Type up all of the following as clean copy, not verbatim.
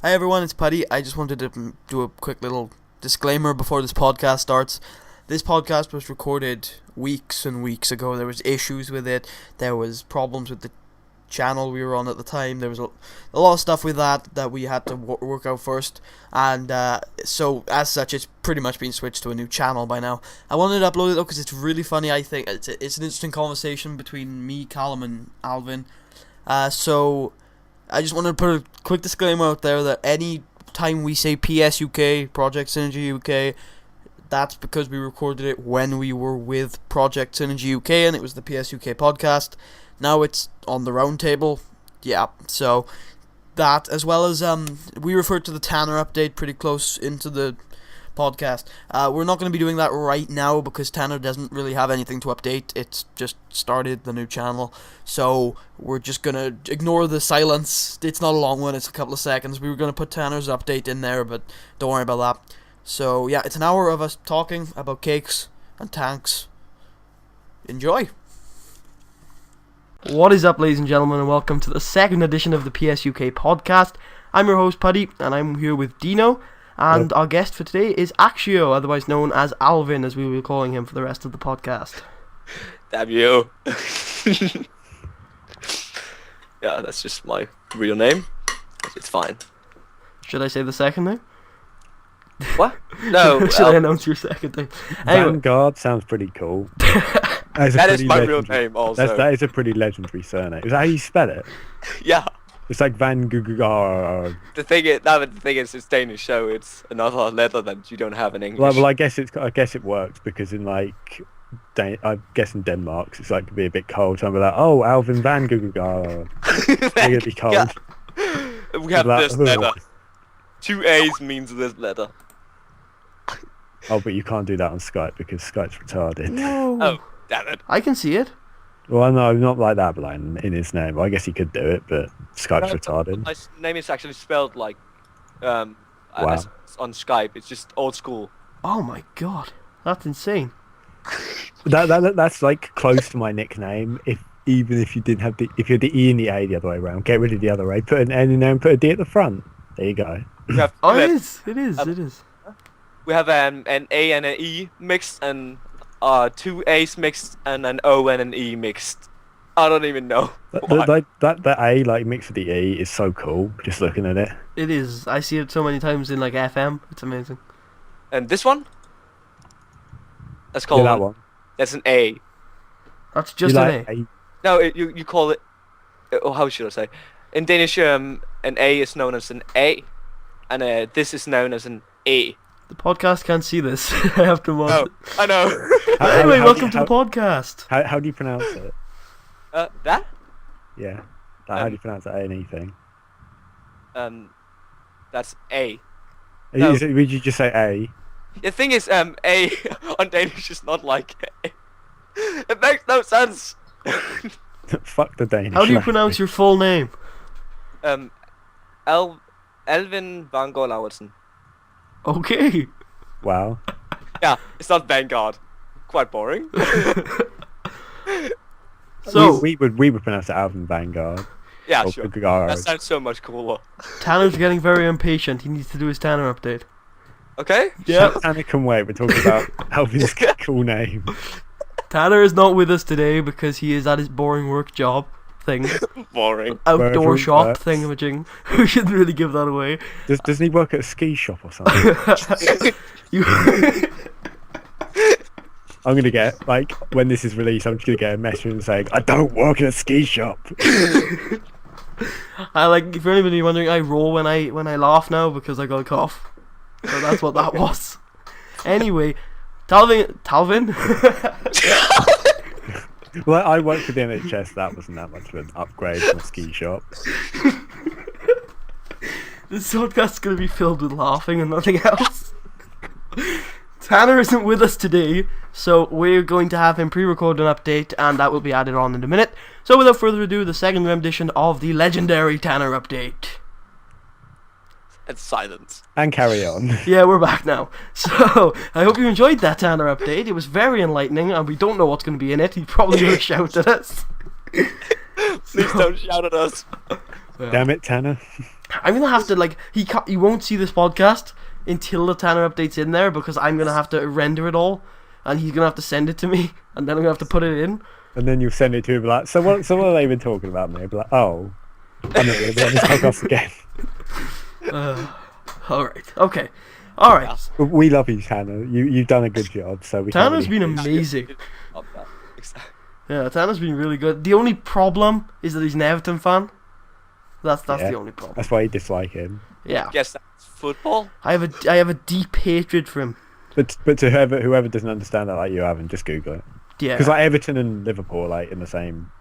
Hi everyone, it's Paddy. I just wanted to do a quick little disclaimer before this podcast starts. This podcast was recorded weeks and weeks ago. There was issues with it. There was problems with the channel we were on at the time. There was a lot of stuff with that we had to work out first. And so as such, it's pretty much been switched to a new channel by now. I wanted to upload it though because it's really funny. I think it's an interesting conversation between me, Callum, and Alvin. So I just wanted to put a quick disclaimer out there that any time we say PS UK, Project Synergy UK, that's because we recorded it when we were with Project Synergy UK and it was the PS UK podcast. Now it's on the round table. Yeah, so that, as well as we referred to the Tanner update pretty close into the podcast. We're not going to be doing that right now because Tanner doesn't really have anything to update. It's just started the new channel, so we're just going to ignore the silence. It's not a long one, it's a couple of seconds. We were going to put Tanner's update in there, but don't worry about that. So yeah, it's an hour of us talking about cakes and tanks. Enjoy! What is up, ladies and gentlemen, and welcome to the second edition of the PS UK podcast. I'm your host, Paddy, and I'm here with Dino. And our guest for today is Axio, otherwise known as Alvin, as we will be calling him for the rest of the podcast. Damn you. Yeah, that's just my real name. It's fine. Should I say the second name? What? No. Should I announce your second name? Anyway. Vanguard sounds pretty cool. That is my real name also. That is a pretty legendary surname. Is that how you spell it? Yeah. It's like Van Gugar. The thing is, it's Danish, so it's another letter that you don't have in English. Well, I guess it works because in like, I guess in Denmark it's like to be a bit cold. So I'm like, oh, Alvin Van Gugar. You're gonna be cold. Yeah. We have this letter. 2 A's means this letter. Oh, but you can't do that on Skype because Skype's retarded. No. Oh, damn it. I can see it. Well, no, not like that, but like in his name. Well, I guess he could do it, but Skype's retarded. My name is actually spelled like, as on Skype. It's just old school. Oh my god, that's insane. That's like close to my nickname. Even if you didn't have if you had the E and the A the other way around, get rid of the other A, put an N in there and put a D at the front. There you go. It is. We have an A and an E mixed, and 2 A's mixed, and an O and an E mixed. I don't even know. That A like mixed with the E is so cool. Just looking at it. It is. I see it so many times in like FM. It's amazing. And this one? That's called. Yeah, that one. That's an A. That's just an A. No, you call it. Oh, how should I say? In Danish, an A is known as an A, and this is known as an A. The podcast can't see this. I have to watch it. I know. Anyway, welcome to the podcast. How do you pronounce it? That? Yeah. How do you pronounce that A and E thing? That's A. No. Would you just say A? The thing is, A on Danish is not like A. It makes no sense. Fuck the Danish. How do you pronounce your full name? Alvin Vanguard Lauritsen. Okay. Wow. Yeah, it's not Vanguard. Quite boring. So we would pronounce it Alvin Vanguard. Yeah, sure. That sounds so much cooler. Tanner's getting very impatient. He needs to do his Tanner update. Okay. Yeah. Tanner can wait. We're talking about Alvin's cool name. Tanner is not with us today because he is at his boring work job thing. Boring. Outdoor shop thingamajig. We shouldn't really give that away. Doesn't he work at a ski shop or something? I'm gonna get, like, when this is released, I'm just gonna get a message saying, I don't work at a ski shop. If anybody wondering, I roll when I laugh now because I got a cough. So that's what that was. Anyway, Talvin? Well, I work for the NHS, that wasn't that much of an upgrade from a ski shop. This podcast is going to be filled with laughing and nothing else. Tanner isn't with us today, so we're going to have him pre-record an update, and that will be added on in a minute. So without further ado, the second rendition of the legendary Tanner update. And silence. And carry on. Yeah, we're back now. So, I hope you enjoyed that Tanner update. It was very enlightening, and we don't know what's going to be in it. He probably will shout at us. Please don't shout at us. Damn it, Tanner. I'm gonna have to he won't see this podcast until the Tanner update's in there because I'm gonna have to render it all, and he's gonna have to send it to me, and then I'm gonna have to put it in. And then you send it to him like, so what have they been talking about me? I'll be like, oh, I'm not going to be on this podcast again. All right. Okay. All right. We love you, Tanner. You've done a good job. So we Tanner's been amazing. Yeah, Tanner's been really good. The only problem is that he's an Everton fan. That's the only problem. That's why you dislike him. Yeah. Guess that's football. I have a deep hatred for him. But to whoever doesn't understand that like you haven't, just Google it. Yeah. Because like Everton and Liverpool are like in the same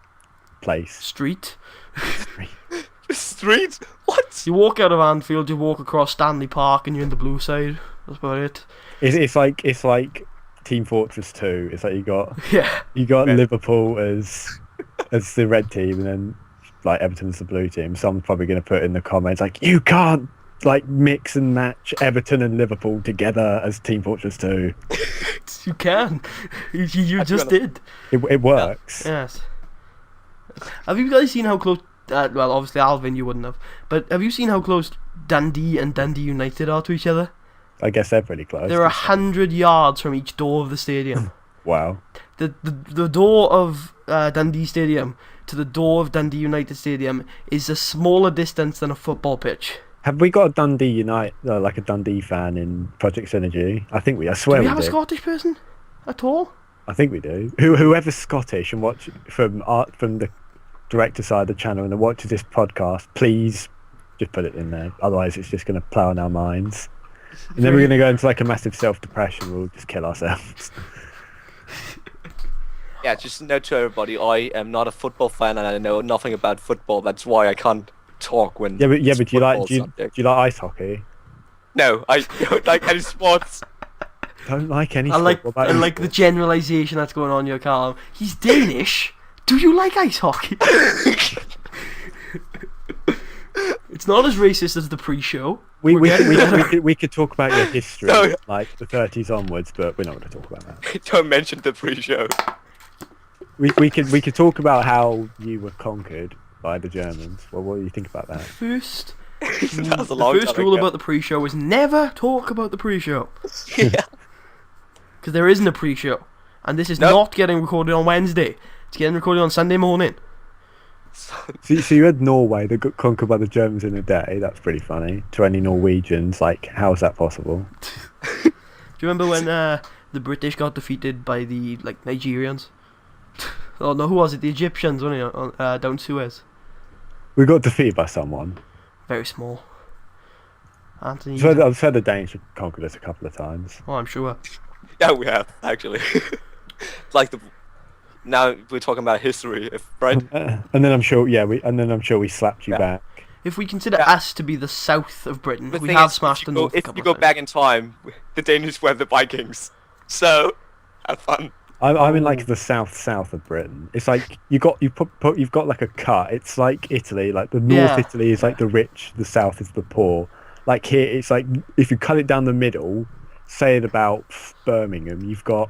place. Street. Street? What? You walk out of Anfield, you walk across Stanley Park, and you're in the blue side. That's about it. It's like Team Fortress 2. It's like you got Red. Liverpool as the red team, and then like Everton's the blue team. Someone's probably going to put in the comments like, you can't like mix and match Everton and Liverpool together as Team Fortress 2. You can. You just did. It works. Yes. Have you guys seen how close? Well, obviously Alvin, you wouldn't have. But have you seen how close Dundee and Dundee United are to each other? I guess they're pretty close. They're 100 yards from each door of the stadium. Wow. The door of Dundee Stadium to the door of Dundee United Stadium is a smaller distance than a football pitch. Have we got a Dundee like a Dundee fan in Project Synergy? I think I swear Do we we have do. a Scottish person at all? I think we do. Whoever's Scottish and watch from the director side of the channel and watches this podcast, please just put it in there. Otherwise, it's just going to plough in our minds, and then we're going to go into like a massive self-depression. We'll just kill ourselves. Yeah, just a note to everybody, I am not a football fan and I know nothing about football. That's why I can't talk when But do you like ice hockey? No, I don't like any sports. Don't like any I sport. like the generalisation that's going on here, Callum. He's Danish. Do you like ice hockey? It's not as racist as the pre-show. We could talk about your history, No. like the 30s onwards, but we're not going to talk about that. Don't mention the pre-show. We could talk about how you were conquered by the Germans. Well, what do you think about that? First, That was a the long first time rule ago. about the pre-show is never talk about the pre-show. Yeah. Because there isn't a pre-show. And this is Nope. not getting recorded on Wednesday. It's getting recorded on Sunday morning. So you had Norway that got conquered by the Germans in a day. That's pretty funny. To any Norwegians, like, how is that possible? Do you remember when the British got defeated by the Nigerians? Oh no, who was it? The Egyptians, wasn't it? Down Suez. We got defeated by someone. Very small. Anthony. I've heard the Danes have conquered us a couple of times. Oh, I'm sure. Yeah, we have, actually. Like now we're talking about history, right? And then I'm sure, we slapped you back. If we consider us to be the south of Britain, The we thing have is, smashed the north a if couple you of go times. back in time, the Danish were the Vikings. So, have fun. I'm in like the south of Britain. It's like you've got like a cut. It's like Italy. Like the North Italy is like the rich, the south is the poor. Like here, it's like if you cut it down the middle, say it about Birmingham, you've got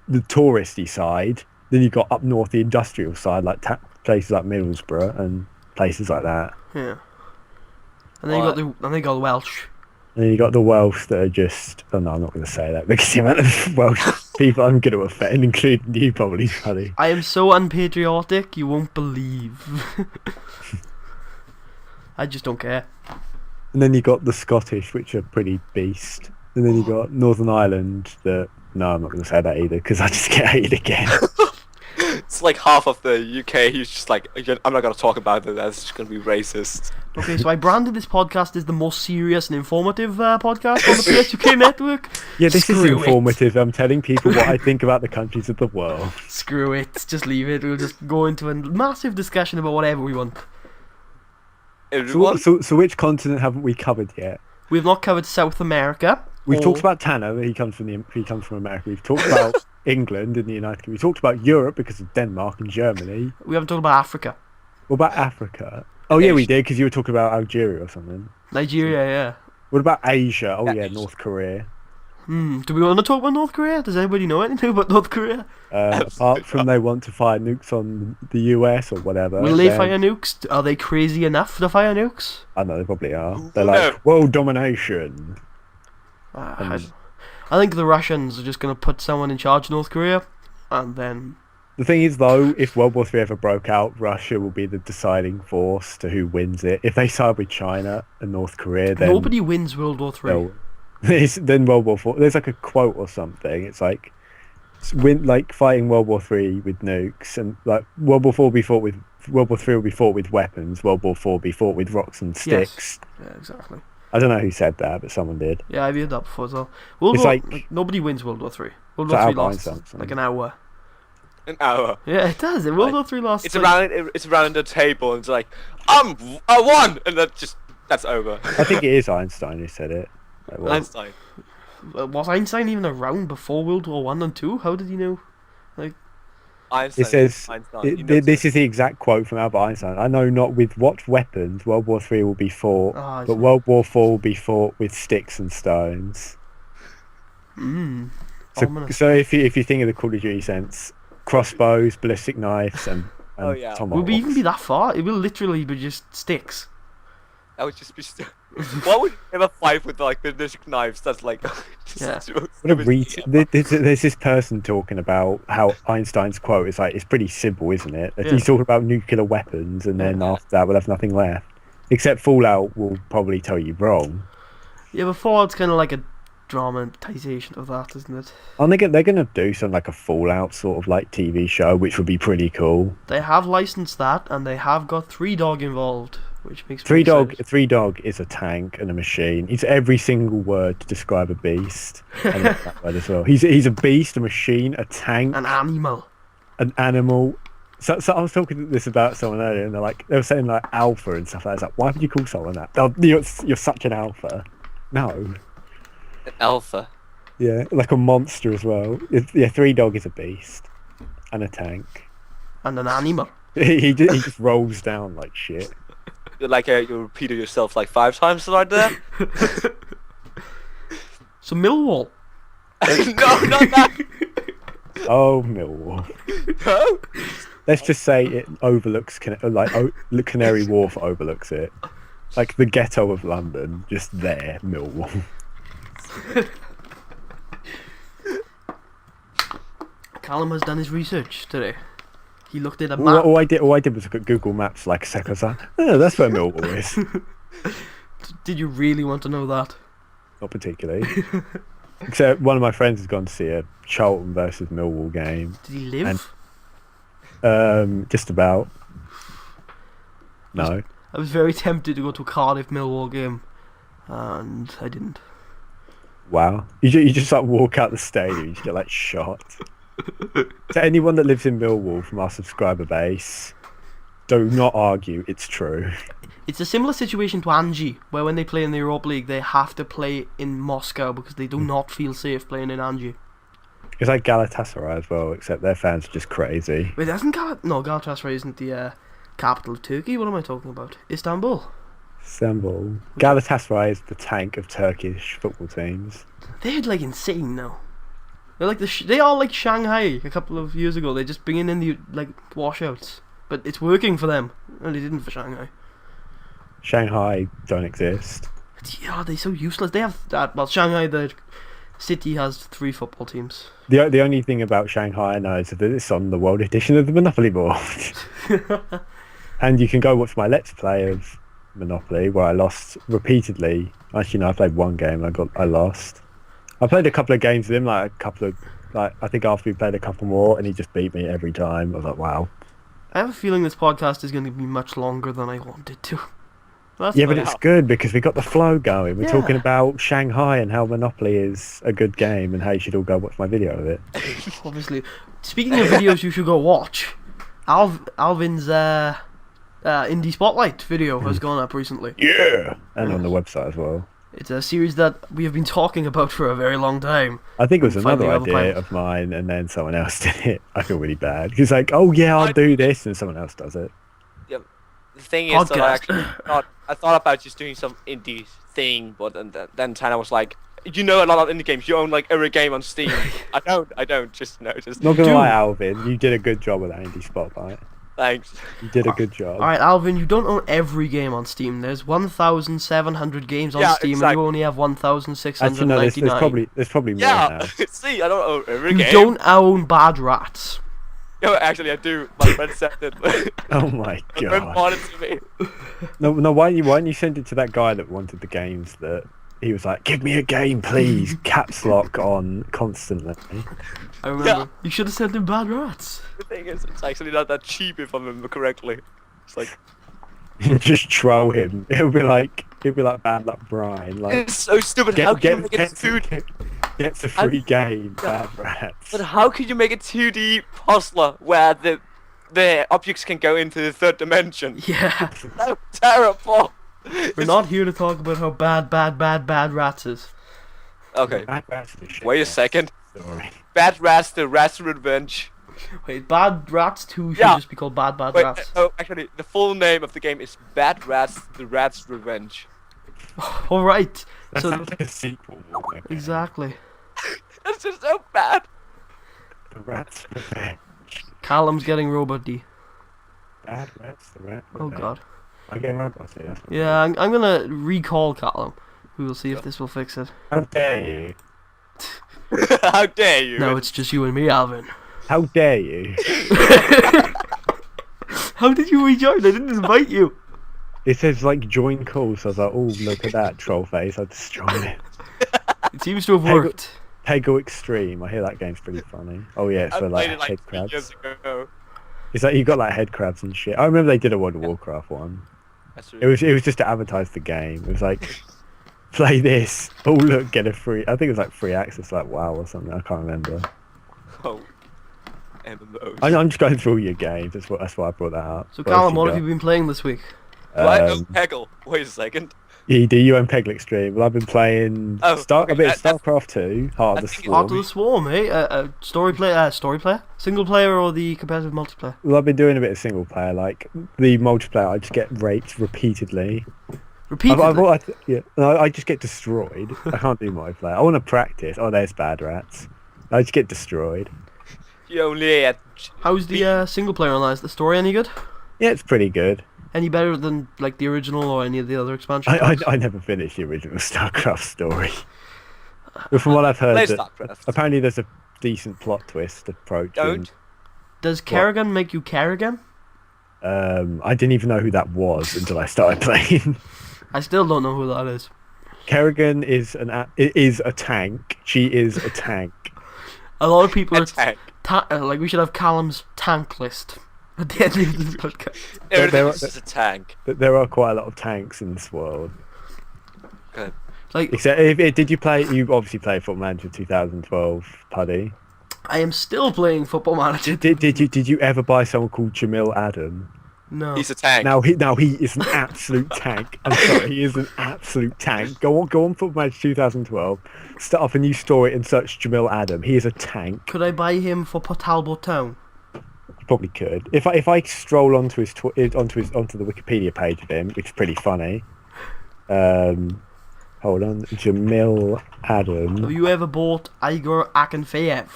the touristy side. Then you've got up north the industrial side, like places like Middlesbrough and places like that. Yeah. And then you got the Welsh. And then you got the Welsh that are just... Oh no, I'm not going to say that because the amount of Welsh people I'm going to offend, including you probably, Paddy. I am so unpatriotic, you won't believe. I just don't care. And then you got the Scottish, which are pretty beast. And then you got Northern Ireland that... No, I'm not going to say that either because I just get hated again. It's like half of the UK. He's just like, I'm not gonna talk about it. That's just gonna be racist. Okay, so I branded this podcast as the most serious and informative podcast on the PSUK network. Yeah, this is Screw it. informative. I'm telling people what I think about the countries of the world. Screw it, just leave it. We'll just go into a massive discussion about whatever we want. Everyone, So which continent haven't we covered yet? We've not covered South America. We've talked about Tanner. He comes from America. We've talked about England and the United Kingdom. We talked about Europe because of Denmark and Germany. We haven't talked about Africa. What about Africa? Oh yeah, we did because you were talking about Algeria or something. Nigeria, yeah. What about Asia? Oh yeah, Asia. North Korea. Do we want to talk about North Korea? Does anybody know anything about North Korea? Apart from they want to fire nukes on the US or whatever. Will they fire nukes? Are they crazy enough to fire nukes? I know they probably are. They're like world domination. I think the Russians are just going to put someone in charge of North Korea, and then... The thing is, though, if World War III ever broke out, Russia will be the deciding force to who wins it. If they side with China and North Korea, then... Nobody wins World War III. Then World War IV... There's like a quote or something. It's like... fighting World War III with nukes, and like World War IV will be fought with... World War III will be fought with weapons. World War IV will be fought with rocks and sticks. Yes. Yeah, exactly. I don't know who said that, but someone did. Yeah, I've heard that before as well. Nobody wins World War III. World War III lasts like an hour. An hour. Yeah, it does. World War III lasts. It's around the table, and it's like, I won, and that's over. I think it is Einstein who said it. Einstein. Was Einstein even around before World War One and Two? How did he know? Einstein. It says this is the exact quote from Albert Einstein. I know not with what weapons World War III will be fought, but World War IV will be fought with sticks and stones. So if you think of the Call of Duty sense, crossbows, ballistic knives, and tomahawks. Will we even be that far? It will literally be just sticks. That would just be. Why would you ever fight with like ballistic knives? That's like. Yeah. There's this person talking about how Einstein's quote is like, it's pretty simple, isn't it? Yeah. He's talking about nuclear weapons, and then after that we'll have nothing left. Except Fallout will probably tell you wrong. Yeah, but Fallout's kind of like a dramatization of that, isn't it? And they're gonna do something like a Fallout sort of like TV show, which would be pretty cool. They have licensed that, and they have got Three Dog involved, which makes Three Dog is a tank and a machine. It's every single word to describe a beast. And that word as well. He's a beast, a machine, a tank, an animal. So I was talking this about someone earlier, and they were saying like alpha and stuff like that. It's like, why would you call someone that? Oh, you're such an alpha. No. An alpha. Yeah, like a monster as well. Three Dog is a beast and a tank and an animal. he just rolls down like shit. Like you repeated yourself like 5 times right there. So Millwall. No, not that. Oh, Millwall. No. Let's just say it overlooks Canary Wharf overlooks it, like the ghetto of London. Just there, Millwall. Callum has done his research today. He looked at a map. All I did was look at Google Maps like a second. I was like, oh, that's where Millwall is. Did you really want to know that? Not particularly. Except one of my friends has gone to see a Charlton versus Millwall game. Did he live? And, just about. No. I was very tempted to go to a Cardiff Millwall game, and I didn't. Wow. You just like walk out the stadium, you just get like shot. To anyone that lives in Millwall from our subscriber base, do not argue, it's true. It's a similar situation to Angie, where when they play in the Europa League, they have to play in Moscow because they do not feel safe playing in Angie. It's like Galatasaray as well, except their fans are just crazy. Wait, Galatasaray isn't the capital of Turkey. What am I talking about? Istanbul. Galatasaray is the tank of Turkish football teams. They're like insane now. They're like they are like Shanghai a couple of years ago. They're just bringing in the like washouts, but it's working for them. Well, they didn't for Shanghai. Shanghai don't exist. Yeah, they're so useless. They have Shanghai, the city, has 3 football teams. The only thing about Shanghai I know is that it's on the world edition of the Monopoly board. And you can go watch my Let's Play of Monopoly, where I lost repeatedly. Actually, no, I played one game and I lost. I played a couple of games with him, I think after we played a couple more, and he just beat me every time. I was like, wow. I have a feeling this podcast is going to be much longer than I wanted to. But it's good because we got the flow going. We're talking about Shanghai and how Monopoly is a good game and how you should all go watch my video of it. Obviously. Speaking of videos you should go watch, Alvin's Indie Spotlight video has gone up recently. Yeah! And on the website as well. It's a series that we have been talking about for a very long time. I think it was another idea of mine, and then someone else did it. I feel really bad. He's like, oh yeah, I'll do this, and someone else does it. Yeah. The thing is that I thought about just doing some indie thing, but then Tana was like, you know a lot of indie games. You own like every game on Steam. I don't. Just Not gonna Dude. lie, Alvin, you did a good job with that indie spotlight. Thanks. You did a good job. Alright, Alvin, you don't own every game on Steam. There's 1,700 games on Yeah, Steam, and exactly. you only have Actually, no, 1,699. there's probably more Yeah. now. See, I don't own every You game. don't own Bad Rats. No, actually, I do. My friend sent it. Oh my My friend god. bought it to me. No, why don't you send it to that guy that wanted the games that he was like, give me a game, please. Caps lock on constantly. I remember. Yeah. You should have sent him Bad Rats. The thing is, it's actually not that cheap if I remember correctly. It's like Just troll him. It'll be like Bad Luck Brian. Like, it's so stupid. How can you make it 2D? gets a free game, Bad Rats. But how can you make a 2D puzzler where the objects can go into the third dimension? Yeah. So terrible. We're not here to talk about how bad Rats is. Okay. Bad Rats is a shit Wait a second. story. Bad Rats, the Rats Revenge. Wait, Bad Rats 2 should Yeah. just be called Bad Wait, Rats. oh, actually, the full name of the game is Bad Rats, the Rats Revenge. Alright. That So, sounds like a sequel. Okay. exactly. That's just so bad. The Rats Revenge. Callum's getting Robot D. Bad Rats, the Rat Oh Revenge. god. I'm getting robots here. That's what Yeah, I'm gonna recall Callum. We will see if this will fix it. How dare you? How dare you? No, it's just you and me, Alvin. How dare you? How did you rejoin? I didn't invite you. It says like join call, so I was like, oh look at that troll face, I destroyed it. It seems to have Hey, go- worked. Pego Extreme, I hear that game's pretty funny. Oh yeah, it's I for played like it like head 3 years crabs. ago. It's like you got like head crabs and shit. I remember they did a World of Warcraft one. That's It was just to advertise the game. It was like play this. Oh look, get a free. I think it was like free access, like WoW or something. I can't remember. Oh. MMOs. I'm just going through all your games. That's why I brought that up. So, What else Callum, what have got? you been playing this week? What? Oh, Um, Peggle. Wait a second. do you and Peggle Extreme? Well, I've been playing Oh, a bit of that's- StarCraft 2, Heart of the I think- Swarm. Heart of the Swarm, eh? Story player? Single player or the competitive multiplayer? Well, I've been doing a bit of single player, like the multiplayer. I just get raped repeatedly. Repeatedly? I just get destroyed. I can't do multiplayer. I want to practice. Oh, there's Bad Rats. I just get destroyed. You only had How's the single player online? Is the story any good? Yeah, it's pretty good. Any better than like the original or any of the other expansions? I never finished the original StarCraft story. But from what I've heard, play that StarCraft. apparently there's a decent plot twist approach. Don't. Does Kerrigan make you Kerrigan? I didn't even know who that was until I started playing. I still don't know who that is. Kerrigan is a tank. She is a tank. A lot of people are Attack. like we should have Callum's tank list at the end of this podcast. Everything there is are- just a tank. There are quite a lot of tanks in this world. Good. Like Except, did you play? You obviously played Football Manager 2012, Puddy. I am still playing Football Manager. Did you ever buy someone called Jamil Adam? No. He's a tank. Now he is an absolute tank. I'm sorry, he is an absolute tank. Go on Football Manager 2012. Start up a new story and search Jamil Adam. He is a tank. Could I buy him for Talbot Town? You probably could. If I stroll onto his onto the Wikipedia page of him, which is pretty funny. Hold on, Jamil Have Adam. you ever bought Igor Akinfeev?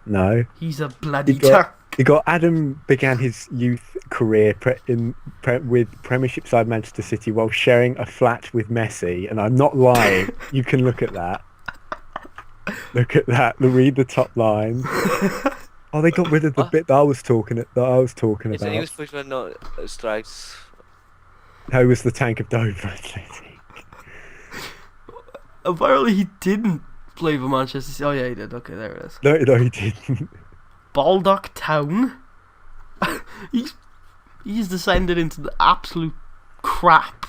No. He's a bloody He got- tank. Adam began his youth career with Premiership side Manchester City while sharing a flat with Messi, and I'm not lying. You can look at that. Look at that. Read the top line. Oh, they got rid of the bit that I was talking It's an about. English version, no strikes. How was the tank of Dover Athletic? Apparently he didn't play for Manchester City. Oh yeah, he did. Okay, there it is. No, he didn't. Baldock Town. he's descended into the absolute crap.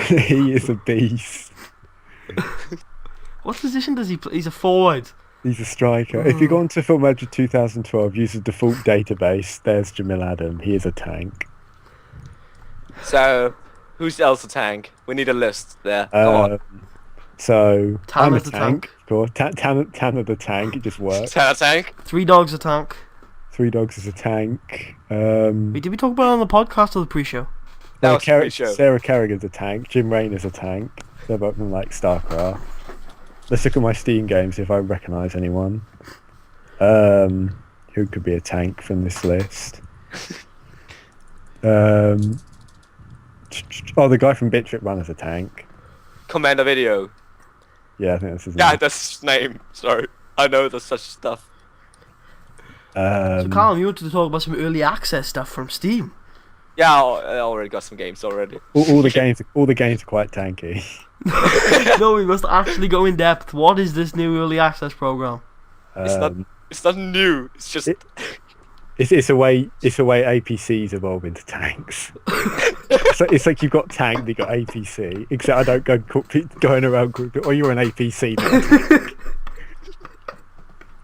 He is a beast. What position does he play? He's a forward. He's a striker. If you go onto Football Manager 2012, use the default database. There's Jamil Adam. He is a tank. So, who's else a tank? We need a list there. Come on. So I'm Tanner a the tank. Of course, Tanner the tank. It just works. Tanner tank? 3 dogs a tank. 3 dogs is a tank. Wait, did we talk about it on the podcast or the pre-show? That was pre-show. Sarah Kerrigan's a tank. Jim Raynor's a tank. They're both from like StarCraft. Let's look at my Steam games if I recognise anyone. Who could be a tank from this list? Oh, the guy from Bit Trip Run is a tank. Commander Video. Yeah, I think that's his Yeah, name. that's his name. Sorry, I know there's such stuff. So Callum, you wanted to talk about some early access stuff from Steam. Yeah, I already got some games already. all the games are quite tanky. No, we must actually go in depth. What is this new early access program? It's not new. It's just It's a way APCs evolve into tanks. So it's like you've got tank, you've got APC. Except I don't go going around grouping. Or you're an APC. Not a tank.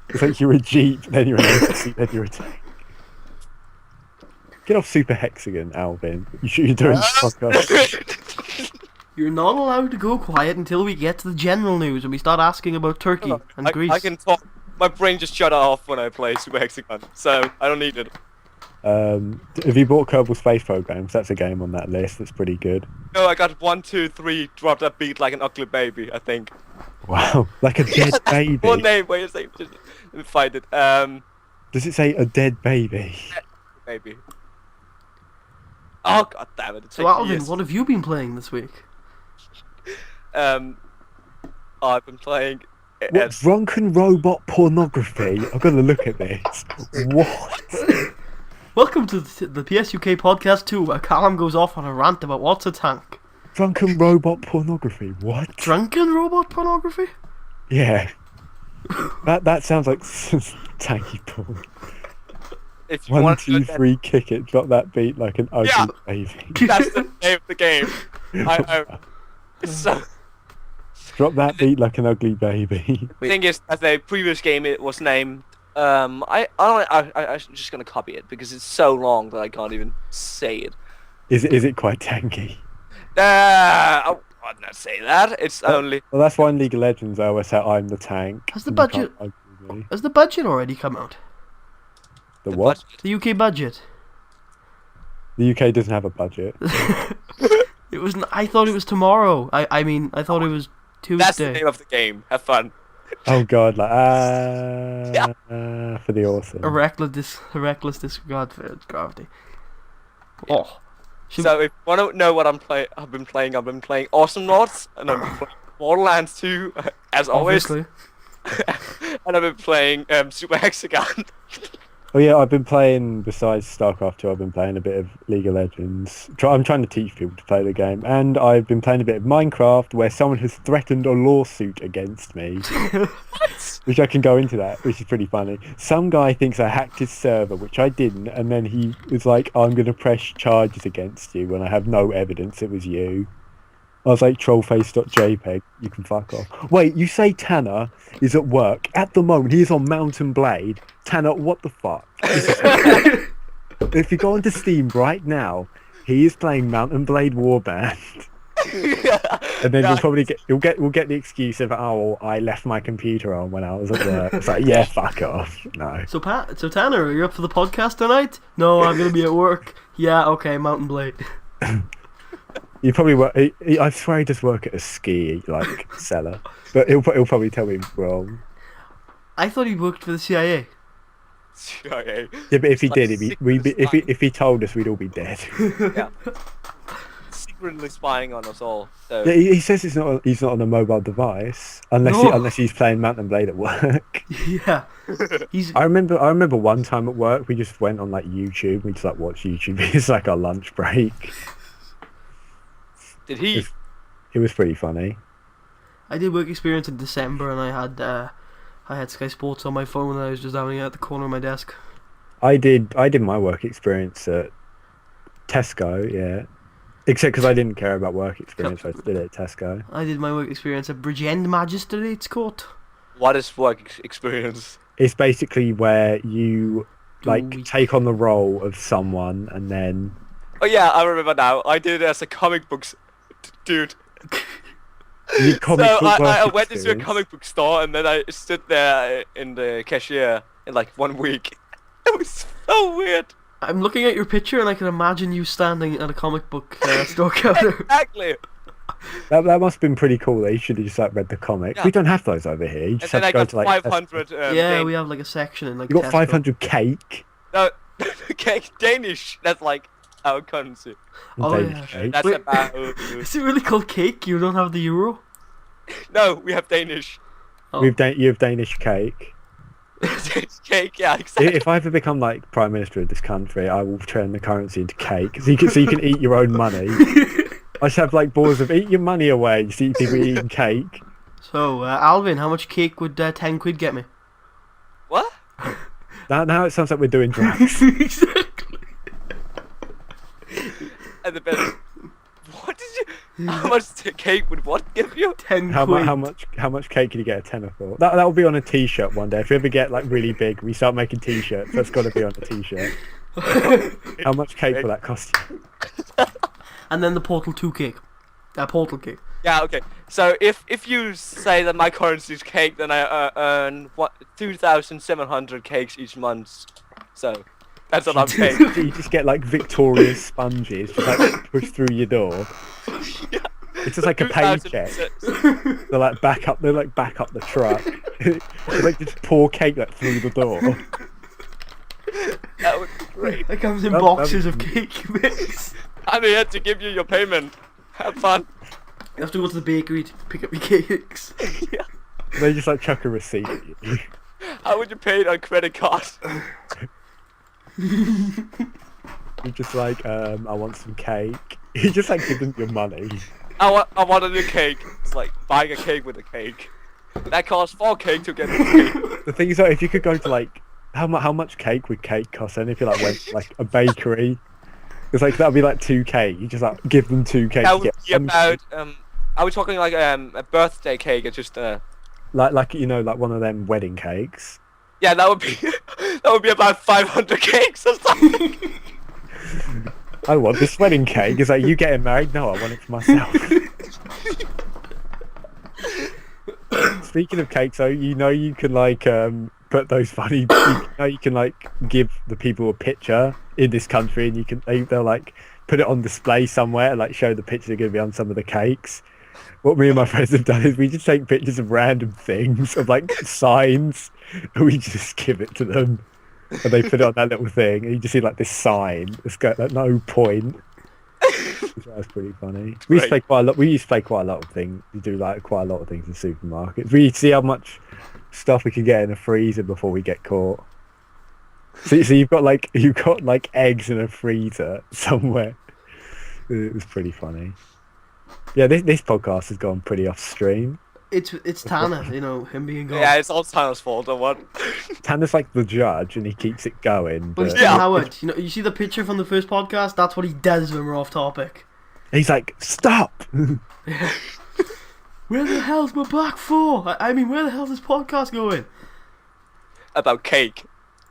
It's like you're a Jeep, then you're an APC, then you're a tank. Get off Super Hexagon, Alvin. You're doing podcast. You're not allowed to go quiet until we get to the general news and we start asking about Turkey and Greece. I can talk. My brain just shut off when I play Super Hexagon, so I don't need it. Have you bought Kerbal Space Programs? That's a game on that list that's pretty good. No, I got 1, 2, 3. Drop that beat like an ugly baby. I think. Wow, like a dead baby. One name. Wait a second. Let me find it. Does it say a dead baby? Maybe. Oh god damn it! So Alvin, what have you been playing this week? I've been playing. What drunken robot pornography? I've got to look at this. What? Welcome to the PSUK podcast 2, where Callum goes off on a rant about what's a tank. Drunken robot pornography. What? Drunken robot pornography? Yeah. That sounds like tanky porn. If you 1, want 2, 3, kick it. Drop that beat like an ugly baby. That's the name of the game. I know. It's so. Drop that beat like an ugly baby. The thing is, as the previous game, it was named. I'm just gonna copy it because it's so long that I can't even say it. Is it quite tanky? I would not say that. It's only. Well, that's why in League of Legends I always say I'm the tank. Has the budget already come out? The what? The UK budget. The UK doesn't have a budget. It was. I thought it was tomorrow. I mean, I thought it was Tuesday. That's the name of the game. Have fun. Oh god, like for the awesome. A reckless disregard for gravity. Oh. So if you want to know what I've been playing Awesome Lords, and I've been playing Borderlands 2, as always. And I've been playing Super Hexagon. Oh yeah, I've been playing, besides StarCraft 2, I've been playing a bit of League of Legends. I'm trying to teach people to play the game. And I've been playing a bit of Minecraft, where someone has threatened a lawsuit against me. What? Which I can go into that, which is pretty funny. Some guy thinks I hacked his server, which I didn't, and then he was like, I'm going to press charges against you when I have no evidence it was you. I was like, trollface.jpg, you can fuck off. Wait, you say Tanner is at work. At the moment, he is on Mountain Blade. Tanner, what the fuck? If you go onto Steam right now, he is playing Mountain Blade Warband. And then we'll get the excuse of, oh, I left my computer on when I was at work. It's like, yeah, fuck off. No. So Tanner, are you up for the podcast tonight? No, I'm gonna be at work. Yeah, okay, Mountain Blade. You probably work. I swear he does work at a ski seller, but he'll probably tell me wrong. I thought he worked for the CIA. CIA. Yeah, but if he did, if he told us, we'd all be dead. Yeah. Secretly spying on us all. So. Yeah, he says he's not on a mobile device unless he's playing Mountain Blade at work. Yeah. I remember one time at work we just went on like YouTube. We just like watched YouTube. It's like our lunch break. Did he? It was pretty funny. I did work experience in December, and I had Sky Sports on my phone, and I was just having it at the corner of my desk. I did my work experience at Tesco, yeah. Except because I didn't care about work experience, I did it at Tesco. I did my work experience at Bridgend Magistrates Court. What is work experience? It's basically where you take on the role of someone and then. Oh yeah, I remember now. I did it as a comic books dude. I went into a comic book store and then I stood there in the cashier in like 1 week. It was so weird. I'm looking at your picture and I can imagine you standing at a comic book store counter. Exactly. That must have been pretty cool. They should have just like read the comic. Yeah. We don't have those over here. You And just then have I to go got to like. 500. Yeah, we have like a section in like. You got Tesco. 500 cake. No, cake Danish. That's like our currency. Oh, Danish yeah. cake. That's Wait. about. Is it really called cake? You don't have the euro? No, we have Danish. Oh. You have Danish cake. Cake, yeah, exactly. If I ever become like prime minister of this country, I will turn the currency into cake, so you can eat your own money. I just have like balls of eat your money away. You see people eating cake. So, Alvin, how much cake would 10 quid get me? What? Now it sounds like we're doing drugs. Exactly. And the best. What did you? How much cake would what give you? 10 How quid. much cake can you get a tenner for? That will be on a t-shirt one day. If we ever get like really big, we start making t-shirts. That's got to be on a t-shirt. How much cake will that cost you? And then the Portal 2 cake. Portal cake. Yeah, okay. So if you say that my currency is cake, then I earn 2,700 cakes each month. So that's what I'm paying. So you just get like Victorian sponges, just like push through your door. Yeah. It's just like a paycheck. They're like back up the truck. They like just pour cake like through the door. That would be great. It comes in That- boxes of cake mix. I'm here to give you your payment. Have fun. You have to go to the bakery to pick up your cakes. Yeah. They just like chuck a receipt at you. How would you pay it on credit card? You're just like, I want some cake. You just like give them your money. I want a new cake. It's like buying a cake with a cake. That costs 4 cake to get a cake. The thing is, like, if you could go to like, how much cake would cake cost? And if you like went to, like a bakery, it's like that'd be like 2k. You just like give them 2k. That to would get be some about cake. are we talking like a birthday cake or just like you know like one of them wedding cakes. yeah, that would be about 500 cakes or something. I want this wedding cake. It's like you getting married? No, I want it for myself. Speaking of cakes, though, you know you can like put those funny. You can like give the people a picture in this country, and they'll like put it on display somewhere, and like show the picture they're going to be on some of the cakes. What me and my friends have done is we just take pictures of random things, of like signs, and we just give it to them. And they put it on that little thing, and you just see like this sign. It's got like no point. That's pretty funny. We used to play quite a lot. We used to play quite a lot of things. We do like quite a lot of things in supermarkets. We see how much stuff we can get in a freezer before we get caught. So you've got like eggs in a freezer somewhere. It was pretty funny. Yeah, this podcast has gone pretty off stream. It's Tanner, you know, him being gone. Yeah, it's all Tanner's fault or what? Tanner's like the judge, and he keeps it going. But he's But Tim Howard. You know, you see the picture from the first podcast? That's what he does when we're off topic. he's like, stop. Where the hell's my back for? I mean, where the hell's this podcast going? About cake.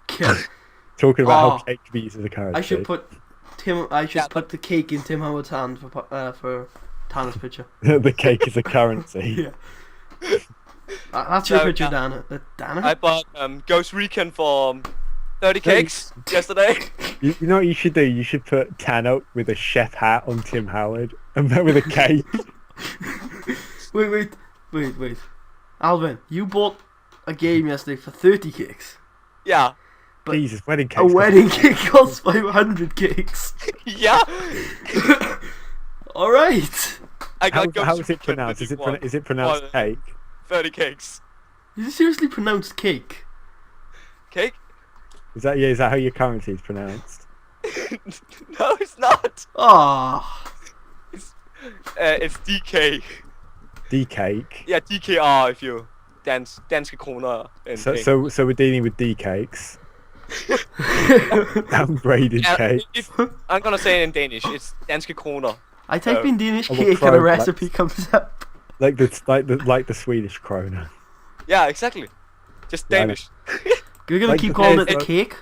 Talking about Oh. how cake can be used as a currency. I should put Yeah, put the cake in Tim Howard's hand for Tanner's picture. The cake is a currency. Yeah. That's your So, picture, yeah. Dana. Dana? I bought Ghost Recon for 30 cakes yesterday. You know what you should do? You should put Tanner with a chef hat on Tim Howard, and then with a cake. Wait. Alvin, you bought a game yesterday for 30 cakes. Yeah. But Jesus, wedding cake. A wedding cake costs 500 cakes. Yeah. Alright. I got Ghost How is it Recon pronounced? with Is it pronounced Well, cake? 30 cakes. Is it seriously pronounced cake? Cake? Is that how your currency is pronounced? No, it's not. Ah. It's DK. D cake. Yeah, DKR if you danske kroner. And So we're dealing with D cakes. Downgraded cake. I'm gonna say it in Danish. It's danske kroner. I type in Danish I will cake and try a that. recipe comes up. like the Swedish krona. Yeah, exactly. Just Yeah, I know. Danish. You're gonna Like keep the calling thing it is, cake?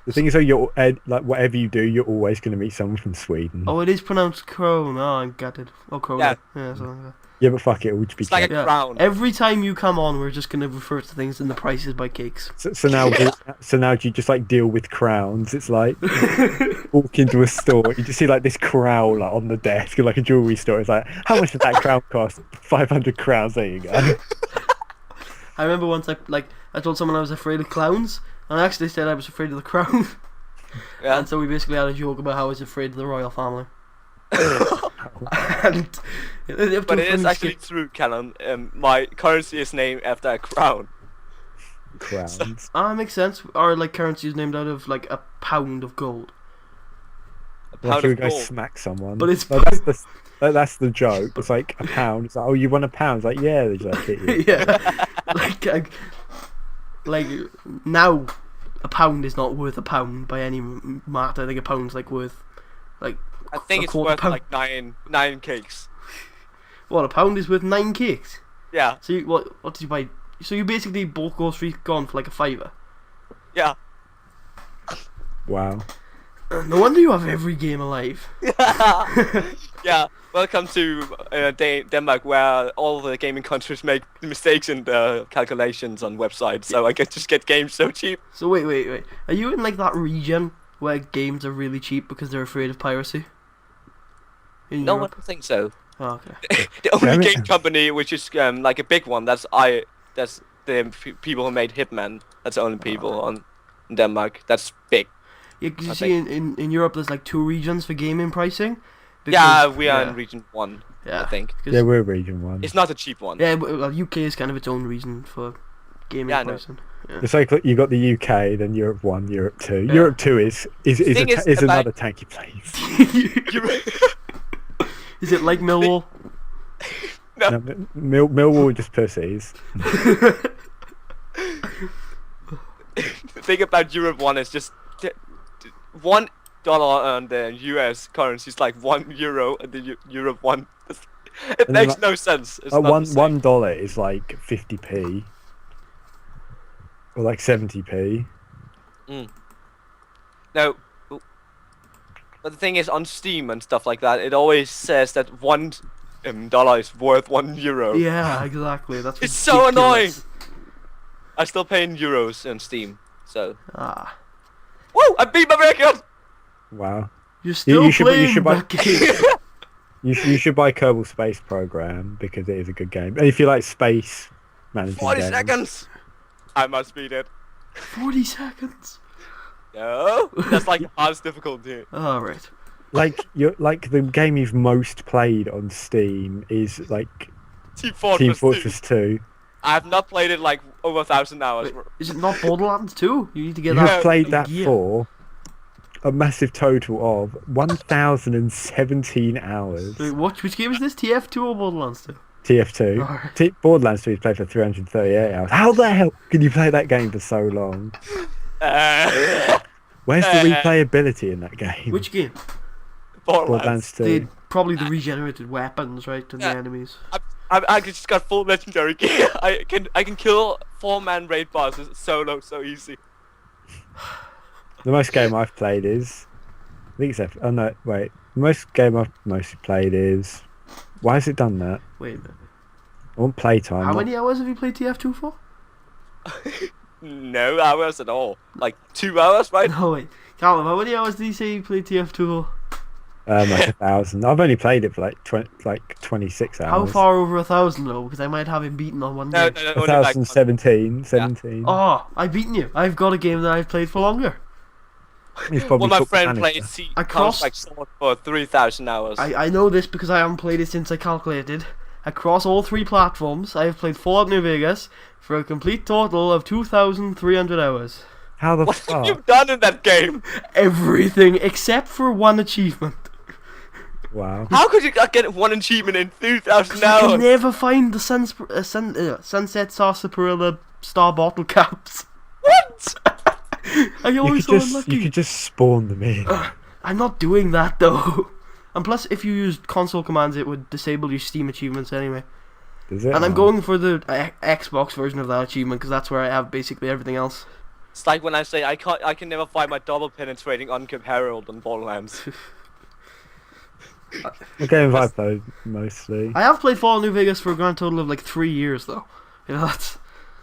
The thing is, though, like whatever you do, you're always going to meet someone from Sweden. Oh, it is pronounced crone. Oh, I got it. Oh, crone. Yeah. Yeah, something like that. Yeah, but fuck it, we'll just be It's like cakes. a crown. Every time you come on, we're just gonna refer to things in the prices by cakes. So now, so now do you just like deal with crowns? It's like walk into a store, you just see like this crown like, on the desk, like a jewelry store. It's like, how much did that crown cost? 500 crowns. There you go. I remember once I told someone I was afraid of clowns, and I actually said I was afraid of the crown. Yeah. And so we basically had a joke about how I was afraid of the royal family. And But it is actually true, Callum. My currency is named after a crown. Crowns. Makes sense. Our like currency is named out of like a pound of gold. A Like pound you of go gold. smack someone. But it's- like, that's the joke. It's like a pound. It's like, oh, you want a pound? It's like, yeah, they just like hit you. Yeah, like now, a pound is not worth a pound by any matter. I think a pound's like worth like I think a it's quarter worth pound. like nine cakes. What, a pound is worth 9 cakes. Yeah, So you, what did you buy? So you basically bought groceries gone for like a fiver. yeah. Wow. No wonder you have every game alive. Yeah. Welcome to Denmark, where all the gaming countries make mistakes in the calculations on websites. So I can just get games so cheap. So wait. Are you in like that region where games are really cheap because they're afraid of piracy? In No, I Europe? don't think so. Oh, okay. The only Damn it. game company which is like a big one, that's the people who made Hitman. That's the only people on in Denmark. That's big. Yeah, because you I see, in Europe, there's like 2 regions for gaming pricing. Yeah, we are in region 1, Yeah, I think. 'cause- Yeah, we're region 1. It's not a cheap one. yeah, well, UK is kind of its own region for gaming Yeah, I know. pricing. Yeah. It's like you got the UK, then Europe 1, Europe 2. Yeah. Europe 2 is thing is about- another tanky place. Is it like Millwall? No. No, Millwall just pussies. The thing about Europe 1 is just $1 on the US currency is like €1 and the Europe 1. It And then makes no sense. It's Uh, not one the same. $1 is like 50p, or like 70p. No. But the thing is, on Steam and stuff like that, it always says that $1 is worth €1. Yeah, exactly. That's It's so annoying. ridiculous. I still pay in euros on Steam, so. Ah, Woo! I beat my record! Wow. you're still you should- you playing should buy- that game. You should buy Kerbal Space Program because it is a good game. And if you like space managing 40 games, seconds! I must beat it. 40 seconds. No, that's like the hardest difficulty. All right. like the game you've most played on Steam is like Team Fortress, Team 2. Fortress 2. I have not played it like over 1,000 hours. Wait, is it not Borderlands 2? You need to get You've that. played that gear. for a massive total of 1,017 hours. Wait, which game is this? TF2 or Borderlands 2? TF2. Alright. Borderlands 2 is played for 338 hours. How the hell can you play that game for so long? Where's the replayability in that game? Which game? Borderlands 2. They probably the regenerated weapons, right, and Yeah. the enemies. I just got full legendary gear. I can kill 4-man raid bosses solo so easy. The most game I've played is... I think it's... Oh no, wait. The most game I've mostly played is... Why has it done that? Wait a minute. I want playtime. How not- many hours have you played TF2 for? No hours at all. Like 2 hours, right? No, wait. Callum, how many hours did you say you played TF2 for? Like 1,000. I've only played it for like 26 hours. How far over 1,000 though? Because I might have him beaten on one No, game. no, no, only like 1,017. 17. Oh, I've beaten you. I've got a game that I've played for longer. He's probably my Football friend Manager. plays I crossed- Counter-Strike Sword for 3,000 hours. I know this because I haven't played it since I calculated. Across all 3 platforms, I have played Fallout New Vegas for a complete total of 2,300 hours. How the What have you fuck? done in that game? Everything except for one achievement. Wow. How could you not get one achievement in 2,000 I can hours? never find the Sunset Sarsaparilla Star Bottle Caps. What? I You always could, so just, unlucky. you could just spawn them in. I'm not doing that though. And plus, if you used console commands, it would disable your Steam achievements anyway. Does it? And I'm Oh. going for the Xbox version of that achievement because that's where I have basically everything else. It's like when I say I can never find my double penetrating uncapped Herald on Borderlands. The games I played mostly. I have played Fallout New Vegas for a grand total of like 3 years though. You know that's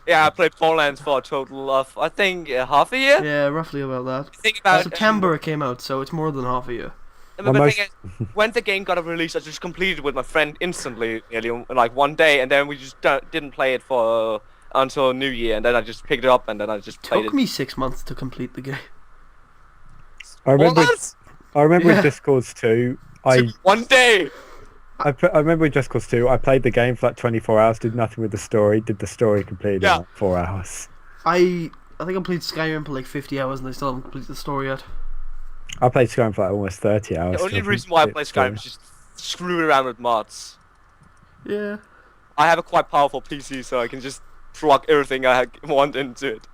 Yeah, I played Borderlands for a total of, I think, half a year. yeah, roughly about that. Think about September it came out, so it's more than half a year. But My the most- thing is, when the game got released, I just completed it with my friend instantly, nearly like one day, and then we just didn't play it for until New Year, and then I just picked it up, and then I just played Took it. me 6 months to complete the game. I remember. Borderlands? I remember Yeah. in Just Cause 2. Took me one day. I remember in Just Cause 2. I played the game for like 24 hours. Did nothing with the story. Did the story completely Yeah. in like 4 hours. I think I played Skyrim for like 50 hours and I still haven't completed the story yet. I played Skyrim for like almost 30 hours. The only till reason why I play completed the Skyrim is just screw around with mods. Yeah. I have a quite powerful PC, so I can just plug everything I want into it.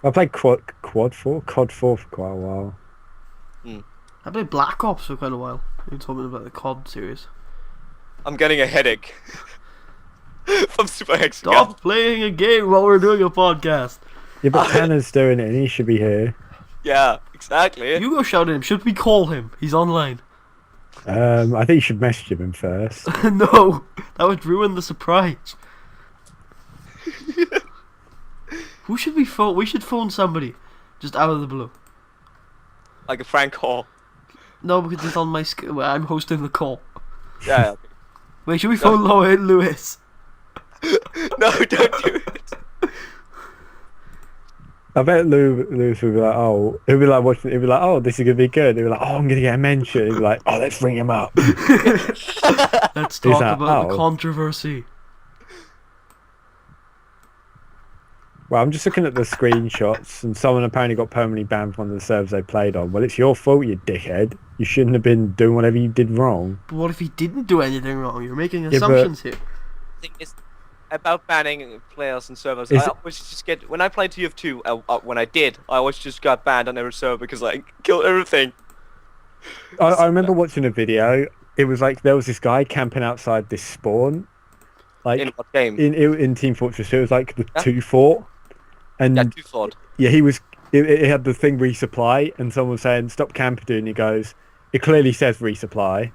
I played COD 4 for quite a while. I played Black Ops for quite a while. You told me about the COD series. I'm getting a headache from Super Hexagon. Stop playing a game while we're doing a podcast. Yeah, but Tanner's doing it and he should be here. Yeah, exactly. You go shout at him. Should we call him? He's online. I think you should message him first. No, that would ruin the surprise. Who should we phone? We should phone somebody, just out of the blue. Like a Frank call. No, because it's on my. I'm hosting the call. Yeah. Okay. Wait, should we phone Lewis? No, don't do it. I bet Lewis would be like, oh, he'll be like watching. He'll be like, oh, this is gonna be good. He'll be like, oh, I'm gonna get a mention. He'll be like, oh, let's ring him up. Let's talk that- about the oh. controversy. Well, I'm just looking at the screenshots, and someone apparently got permanently banned from one of the servers they played on. Well, it's your fault, you dickhead. You shouldn't have been doing whatever you did wrong. But what if he didn't do anything wrong? You're making but- assumptions here. Thing is, about banning players and servers, Is I it- always just get when I played TF2. When I did, I always just got banned on every server because I killed everything. I remember watching a video. It was like there was this guy camping outside this spawn, like In what game? in Team Fortress 2. It was like the Yeah. 2 fort, and Yeah, 2 thought. yeah, he was. It had the thing resupply, and someone was saying stop camping, and he goes, it clearly says resupply.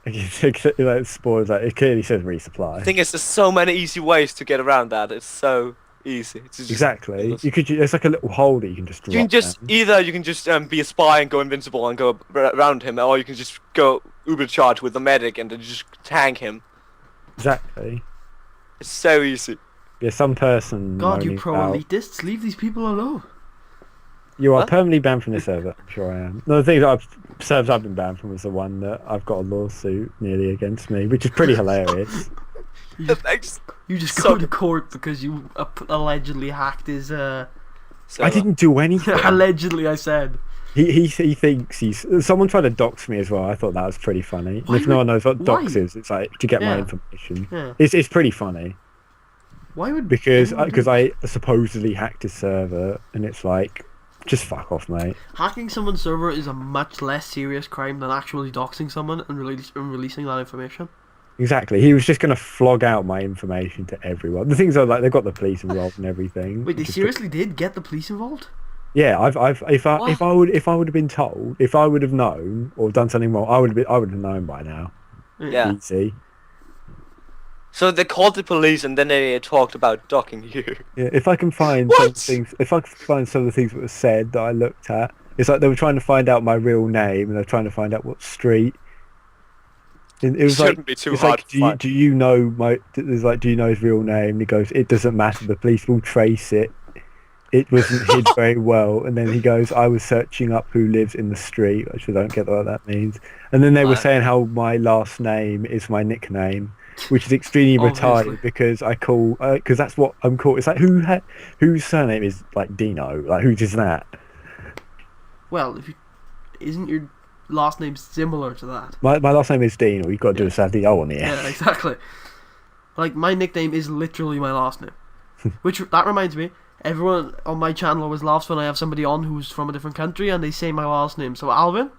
And you think like spawn is like it clearly says resupply. Thing is, there's so many easy ways to get around that. It's so easy. It's just, Exactly. You could. There's like a little hole that you can just drop. You can just down. either you can just be a spy and go invincible and go around him, or you can just go uber charge with the medic and then just tank him. Exactly. It's so easy. Yeah, some person. God, you moaning pro about- elitists, leave these people alone. You are What? permanently banned from this server. I'm sure I am. No, the thing that servers I've been banned from was the one that I've got a lawsuit nearly against me, which is pretty hilarious. Thanks. You just So- go to court because you allegedly hacked his. So, I didn't do anything. Allegedly, I said. He thinks he's. Someone tried to dox me as well. I thought that was pretty funny. Why And if no would- one knows what dox why? is, it's like to get my Yeah. information. Yeah. It's pretty funny Why would? because anyone do because I supposedly hacked his server, and it's like, just fuck off, mate. Hacking someone's server is a much less serious crime than actually doxing someone and releasing that information. Exactly. He was just gonna flog out my information to everyone. The things are like they've got the police involved and everything. Wait, they which is seriously did get the police involved? Yeah, if I What? if I would have been told, if I would have known or done something wrong, I would have known by now. Yeah. Easy. So they called the police and then they talked about docking you. Yeah, if I can find What? some things, if I can find some of the things that were said that I looked at, it's like they were trying to find out my real name and they're trying to find out what street. And it was Shouldn't like, be too it's hard like, to find. do you know my? There's like, do you know his real name? And he goes, it doesn't matter. The police will trace it. It wasn't hid very well. And then he goes, I was searching up who lives in the street, which I don't get what that means. And then they were Right. saying how my last name is my nickname, which is extremely Obviously. retarded because I call because that's what I'm called. It's like whose surname is like Dino? Like whose is that? Well, isn't your last name similar to that? My last name is Dean, or you've got to do a sadly O on the end. Yeah, exactly. Like my nickname is literally my last name. Which that reminds me, everyone on my channel always laughs when I have somebody on who's from a different country and they say my last name. So Alvin,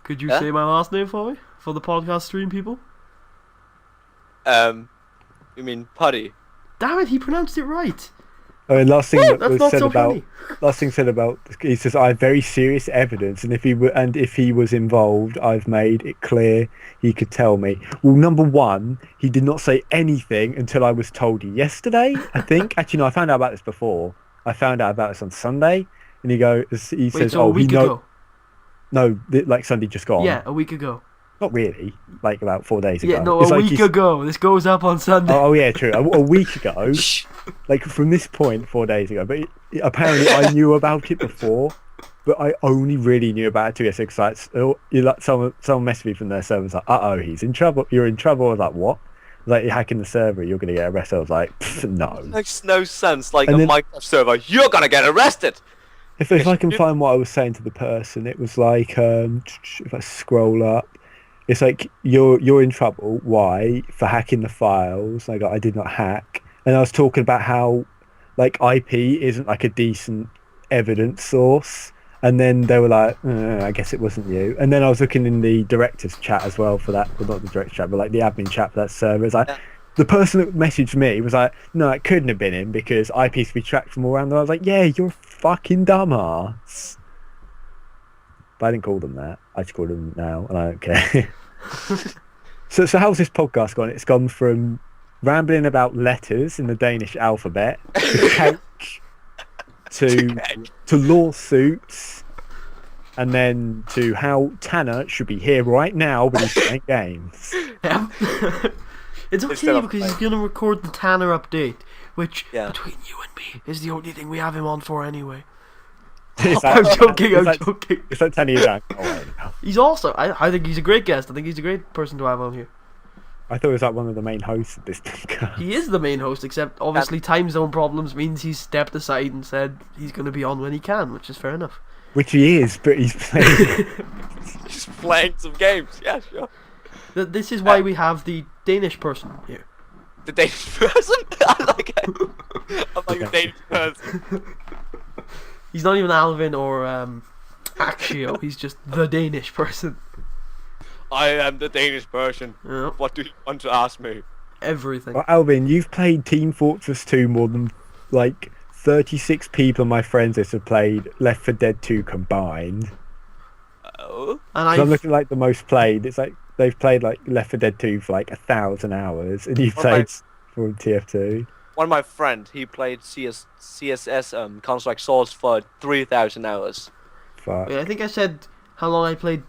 could you Yeah? say my last name for me for the podcast stream people? You mean Putty? Damn it, he pronounced it right. I mean, last thing that That's was not said so about funny. last thing said about he says I have very serious evidence, and if he was involved, I've made it clear he could tell me. Well, number one, he did not say anything until I was told yesterday. I think actually no, I found out about this before. I found out about this on Sunday, and he Wait, says, so a oh, week ago? like Sunday just gone. Yeah, a week ago. Not really, like about 4 days Yeah, ago. no, It's a like week ago. This goes up on Sunday. Oh yeah, true. A week ago, like from this point, 4 days ago. But apparently, I knew about it before, but I only really knew about it 2 years ago. Someone messaged me from their server. Was like, "Uh-oh, he's in trouble. You're in trouble." I was like, "What?" Like, you're hacking the server. You're gonna get arrested. I was like, "No." Makes no sense. Like And a then- Minecraft server, you're gonna get arrested. If I can find what I was saying to the person, it was like, if I scroll up, it's like you're in trouble. Why? For hacking the files. Like I did not hack, and I was talking about how like IP isn't like a decent evidence source. And then they were like, I guess it wasn't you. And then I was looking in the director's chat as well for that, well, not the director's chat, but like the admin chat for that server. It's like, the person that messaged me was like, no, it couldn't have been him because IPs be tracked from all around. I was like, yeah, you're a fucking dumbass. But I didn't call them that. I just called them now, and I don't care. So how's this podcast gone? It's gone from rambling about letters in the Danish alphabet to cake to lawsuits, and then to how Tanner should be here right now, but he's playing games. Yeah. It's okay Instead of because he's playing. gonna record the Tanner update, which Yeah. between you and me is the only thing we have him on for anyway. It's I'm like- joking. it's I'm like- joking. It's like 10 years ago. Oh, wait, no. He's also. I think he's a great guest. I think he's a great person to have on here. I thought it was like one of the main hosts of this podcast. He is the main host, except obviously time zone problems means he's stepped aside and said he's going to be on when he can, which is fair enough. Which he is, but he's playing. He's playing some games. Yeah, sure. This is why we have the Danish person here. The Danish person. I like it. I'm like a Danish person. He's not even Alvin or Axio. He's just the Danish person. I am the Danish person. Yeah, What do you want to ask me? everything. Well, Alvin, you've played Team Fortress 2 more than like 36 people on my friends list have played Left 4 Dead 2 combined. Oh. And So I'm I've looking like the most played. It's like they've played like Left 4 Dead 2 for like 1,000 hours, and you've What am I- played for TF2. One of my friend, he played CSS Counter-Strike Source for 3,000 hours. Fuck. wait, I think I said how long I played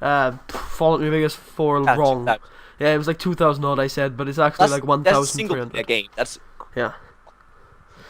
Fallout New Vegas for That's- wrong. that- Yeah, it was like 2,000 odd I said, but it's actually like That's a single player 1,300. game. That's Yeah.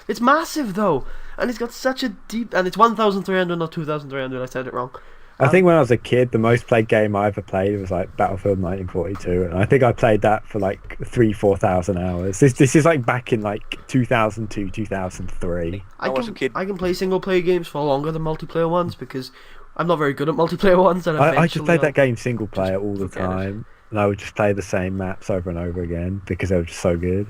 It's massive though, and it's got such a deep. And it's 1,300, not 2,300. I said it wrong. I think when I was a kid, the most played game I ever played was like Battlefield 1942, and I think I played that for like 4,000 hours. This is like back in like 2002, 2003. I was a can kid. I can play single player games for longer than multiplayer ones because I'm not very good at multiplayer ones. And I just eventually played I'll- that game single player all the forget it. time, and I would just play the same maps over and over again because they were just so good.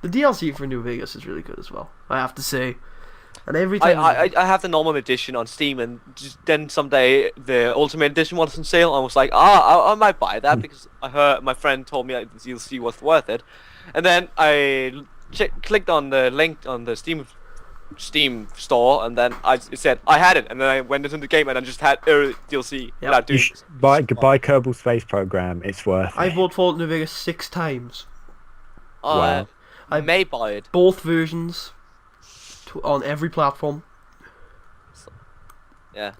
The DLC for New Vegas is really good as well. I have to say. And every time I have the normal edition on Steam, and then someday the Ultimate Edition was on sale. I was like, I might buy that because I heard my friend told me like, the DLC was worth it, and then I clicked on the link on the Steam store, and then it said I had it, and then I went into the game and I just had DLC without You doing. should buy Kerbal Space Program. It's worth I've it. bought Fallout New Vegas 6 times. Wow. I may buy it. Both versions on every platform. Yeah.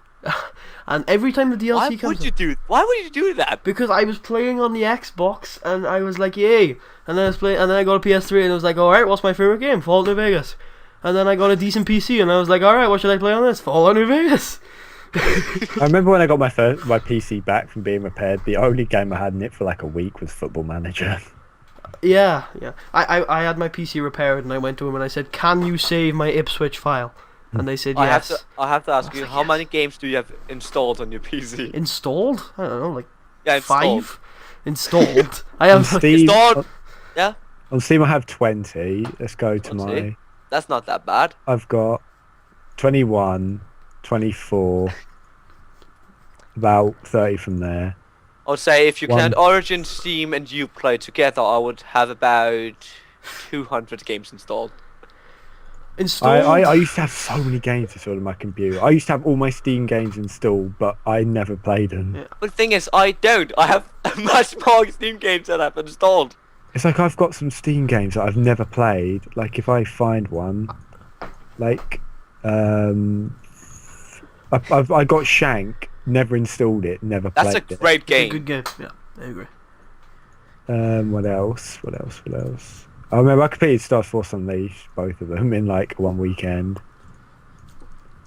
And every time the DLC Why comes would you do? Why would you do that? because I was playing on the Xbox and I was like, yay! And then I got a PS3 and I was like, alright, what's my favorite game? Fallout New Vegas. And then I got a decent PC and I was like, alright, what should I play on this? Fallout New Vegas. I remember when I got my PC back from being repaired. The only game I had in it for like a week was Football Manager. Yeah. I had my PC repaired and I went to him and I said, can you save my Ipswich file? And they said I yes. have to ask you, like, how yes. many games do you have installed on your PC? Installed? I don't know, like Yeah, installed. 5? Installed. I On have Steam, Installed. Yeah, on Steam, I have 20. Let's go to Let's my. see. That's not that bad. I've got 21, 24, about 30 from there. I would say if you One. count Origin, Steam, and Uplay together, I would have about 200 games installed. Installed? I used to have so many games installed on my computer. I used to have all my Steam games installed, but I never played them. Yeah. But the thing is, I don't. I have much more Steam games that I've installed. It's like I've got some Steam games that I've never played. Like if I find one, like I got Shank, never installed it, never That's played a it. great It's a game. good game. Yeah, I agree. What else? I remember I completed Star Force Unleashed, both of them in like one weekend.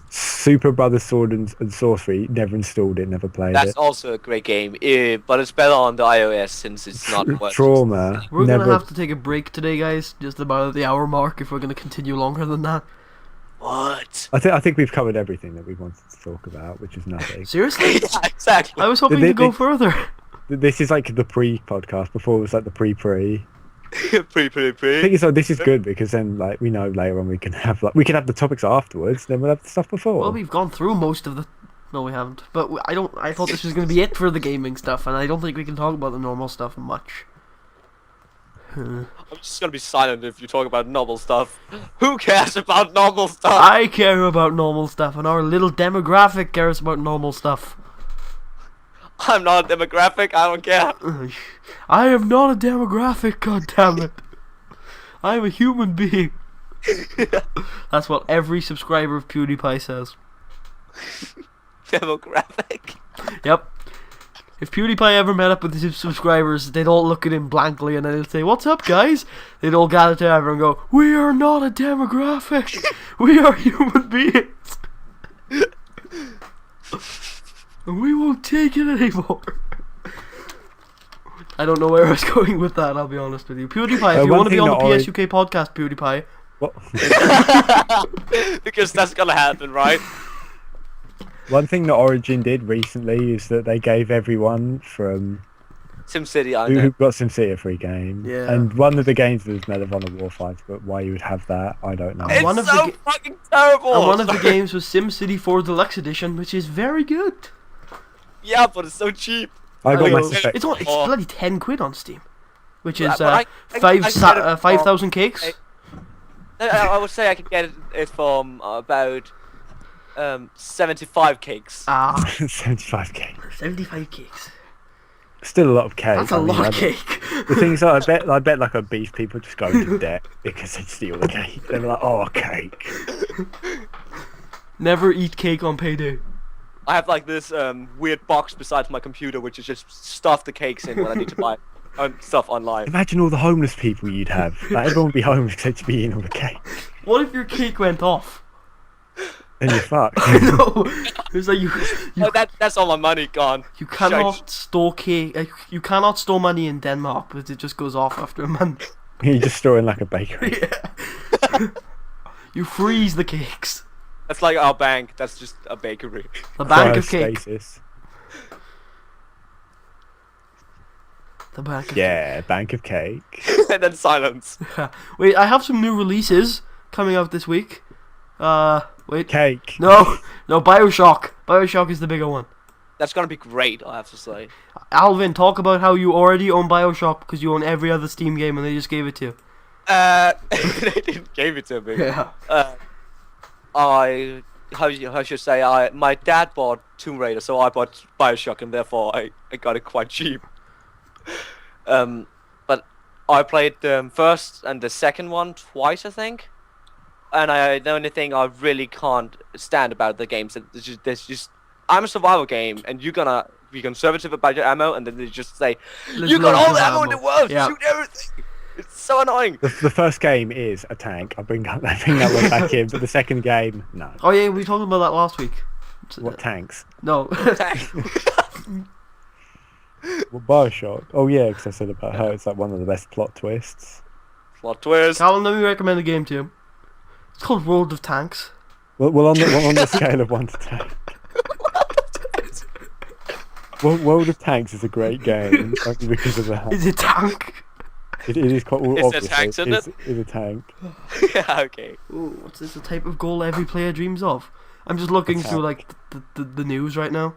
Super Brothers Sword and Sorcery, never installed it, never played That's it. also a great game, but it's better on the iOS since it's not worth. Trauma. We're never. gonna have to take a break today, guys. Just about at the hour mark if we're gonna continue longer than that. What? I think we've covered everything that we wanted to talk about, which is nothing. Seriously? Yeah, exactly. I was hoping to go further. This is like the pre-podcast. Before it was like the pre. Pretty. I think it's like this is good because then like we know later on we can have the topics afterwards. Then we'll have the stuff before. Well, we've gone through most of the. No, we haven't. But I thought this was gonna be it for the gaming stuff, and I don't think we can talk about the normal stuff much. I'm just gonna be silent if you talk about novel stuff. Who cares about novel stuff? I care about normal stuff, and our little demographic cares about normal stuff. I'm not a demographic. I don't care. I am not a demographic, goddammit. I am a human being. That's what every subscriber of PewDiePie says. Demographic. Yep. If PewDiePie ever met up with his subscribers, they'd all look at him blankly and then he'd say, "What's up, guys?" They'd all gather together and go, "We are not a demographic. We are human beings. And we won't take it anymore." I don't know where I was going with that, I'll be honest with you. PewDiePie, if you want to be on the PSUK podcast, PewDiePie. What? Because that's gonna happen, right? One thing that Origin did recently is that they gave everyone from SimCity, I who know. got SimCity a free game. Yeah. And one of the games was Medal of Honor Warfighter, but why you would have that, I don't know. It's One of so the fucking terrible. And one of the games was SimCity 4 Deluxe Edition, which is very good. Yeah, but it's so cheap. I got I Mass know. Effect. It's bloody 10 quid on Steam, which is But I get it 5,000 cakes. I would say I could get it from about 75 cakes. 75k. 75 cakes. Still a lot of cake. That's a I mean, lot I of don't- cake. The thing is, I bet like a beef people just go into debt because they steal the cake. They're like, oh, cake. Never eat cake on payday. I have like this weird box beside my computer which is just stuff the cakes in when I need to buy stuff online. Imagine all the homeless people you'd have. Like, everyone would be homeless except to be eating all the cake. What if your cake went off? Then you're fucked. No, it's like you Oh, that's all my money gone. you cannot store cake. You cannot store money in Denmark because it just goes off after a month. You just store in like a bakery. Yeah. You freeze the cakes. That's like our bank. That's just a bakery. The bank of cake. Cryostasis. The bank of Yeah, bank of cake. And then silence. cake. Wait, I have some new releases coming out this week. Wait. Cake. No, BioShock. BioShock is the bigger one. That's gonna be great, I have to say. Alvin, talk about how you already own BioShock because you own every other Steam game and they just gave it to you. They didn't give it to me. Yeah. How should I say? My dad bought Tomb Raider, so I bought BioShock, and therefore I got it quite cheap. But I played the first and the second one twice, I think. And the only thing I really can't stand about the games is there's just I'm a survival game, and you're gonna be conservative about your ammo, and then they just say you got all the ammo in the world, Yeah. shoot everything. It's so annoying. The first game is a tank. I bring that one back in, but the second game, no. Oh yeah, we talked about that last week. What tanks? No. Well, Bioshock. Oh yeah, because I said about how it's like one of the best plot twists. Plot twist. Callum, let me recommend a game to you. It's called World of Tanks. Well, on the scale of 1 to 10. Well, World of Tanks is a great game only because of that. Is it tank? It is quite Is there obvious. tanks in it? It's a tank. Yeah, okay. Ooh, what's this? The type of goal every player dreams of? I'm just looking A through like the news right now.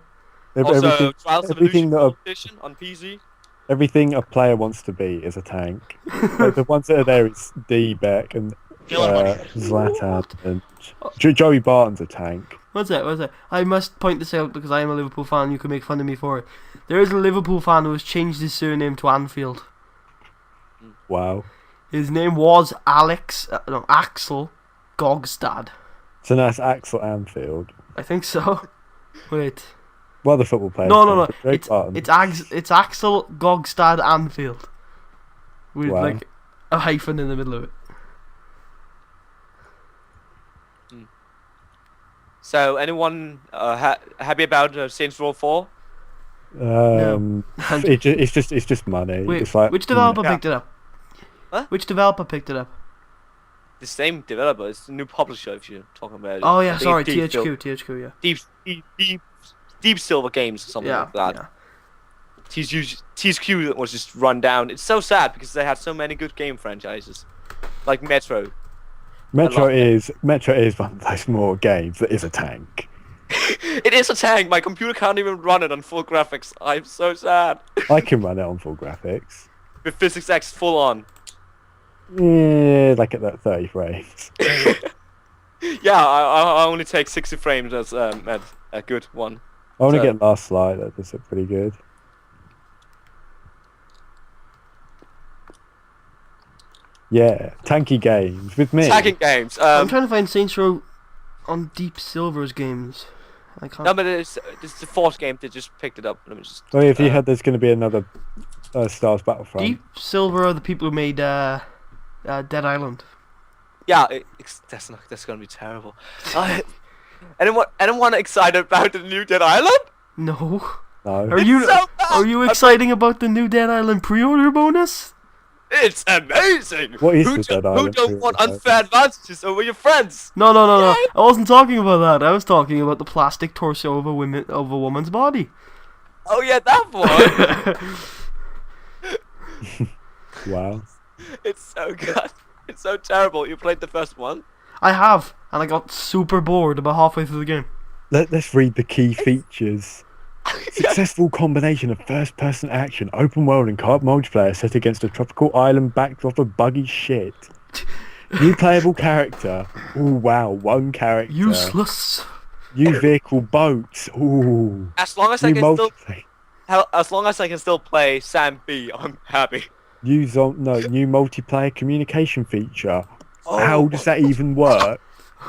Also, Everything, Trials of everything Evolution that Edition on PC. everything a player wants to be is a tank. Like, the ones that are there is D, Beck, and Zlatan and Joey Barton's a tank. What's that? I must point this out because I am a Liverpool fan. You can make fun of me for it. There is a Liverpool fan who has changed his surname to Anfield. Wow. His name was Axel Gogstad. So now it's Axel Anfield. I think so. Wait. What other football players? No. Joey Barton. It's Axel Gogstad Anfield. With Wow. like a hyphen in the middle of it. So, anyone happy about Saints Row 4? It's just money. Wait, it's like, which developer Yeah. picked it up? Huh? Which developer picked it up? The same developer. It's the new publisher, if you're talking about it. Oh yeah, I think sorry, Deep Sil- THQ, yeah. Deep Silver Games or something Yeah, like that. yeah. THQ was just run down. It's so sad because they had so many good game franchises, like Metro. Metro is one of those more games that is a tank. It is a tank. My computer can't even run it on full graphics. I'm so sad. I can run it on full graphics. With Physics X full on. Yeah, like at that 30 frames. Yeah, I only take 60 frames as a good one. I want to So- get Last Light. That does look pretty good. Yeah, tanky games with me. Tagging games. I'm trying to find Saints Row on Deep Silver's games. I can't. No, but it's the fourth game. They just picked it up. Let me just. Oh, if you heard there's going to be another Stars Battlefront. Deep Silver are the people who made Dead Island. Yeah, that's gonna be terrible. Anyone excited about the new Dead Island? No. No. Are you so bad! are you exciting about the new Dead Island pre-order bonus? It's amazing. What is who the do- Dead Island Who don't want pre-order? unfair advantages over your friends? No. I wasn't talking about that. I was talking about the plastic torso of a woman's body. Oh yeah, that one. Wow. It's so good. It's so terrible. You played the first one? I have, and I got super bored about halfway through the game. Let's read the key features. Successful combination of first-person action, open world, and co-op multiplayer set against a tropical island backdrop of buggy shit. New playable character. Ooh, wow, one character. Useless. New vehicle boats. Ooh. As long as I New can still, multiplayer. as long as I can still play Sam B, I'm happy. New multiplayer communication feature. Oh. How does that even work?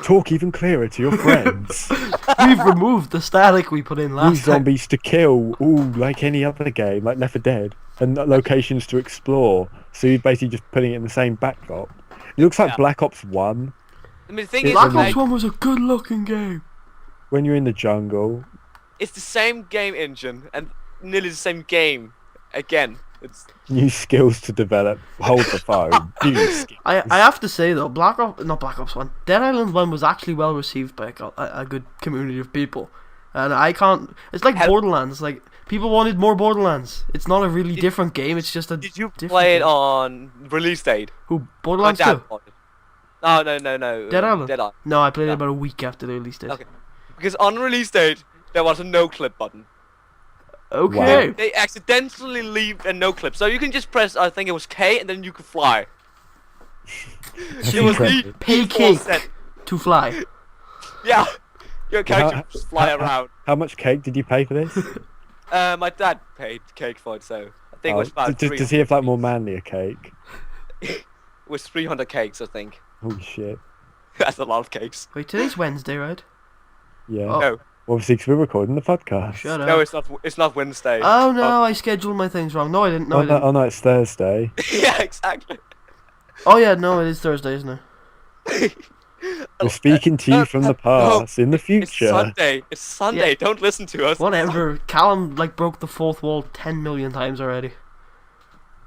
Talk even clearer to your friends. We've removed the static we put in New last time. zombies to kill. Ooh, like any other game, like Left 4 Dead. And locations to explore. So you're basically just putting it in the same backdrop. It looks like Yeah. Black Ops 1 I mean, the thing It's is, Black like, Ops 1 was a good-looking game. when you're in the jungle. it's the same game engine and nearly the same game again. It's New skills to develop. Hold the phone. New skills. I have to say though, Black Ops 1, Dead Island 1 was actually well received by a good community of people, and I can't. It's like Have- Borderlands. Like people wanted more Borderlands. It's not a really different game. It's just a. Did you different play it game. on release date? Who My Borderlands dad 2? bought it. No. Dead Island? Dead Island. No, I played it No. about a week after the release date. Okay. Because on release date, there was a no clip button. Okay. They accidentally leave a no clip, so you can just press. I think it was K, and then you could fly. So It was Incredible. the Pay default cake set. to fly. Yeah, your character How- just fly how- around. How much cake did you pay for this? My dad paid cake for it, so I think it was about does he have like more manly a cake? It was 300 cakes, I think. Holy shit. That's a lot of cakes. Wait, today's Wednesday, right? Yeah. Oh. No, Obviously, because we're recording the podcast. Shut up. no, it's not. It's not Wednesday. Oh no, I scheduled my things wrong. No, I didn't. No, I didn't. Oh no, it's Thursday. Yeah, exactly. Oh yeah, no, it is Thursday, isn't it? We're speaking to you from the past, in the It's future. Sunday. It's Sunday. Yeah. Don't listen to us. Whatever. Callum like broke the fourth wall 10 million times already.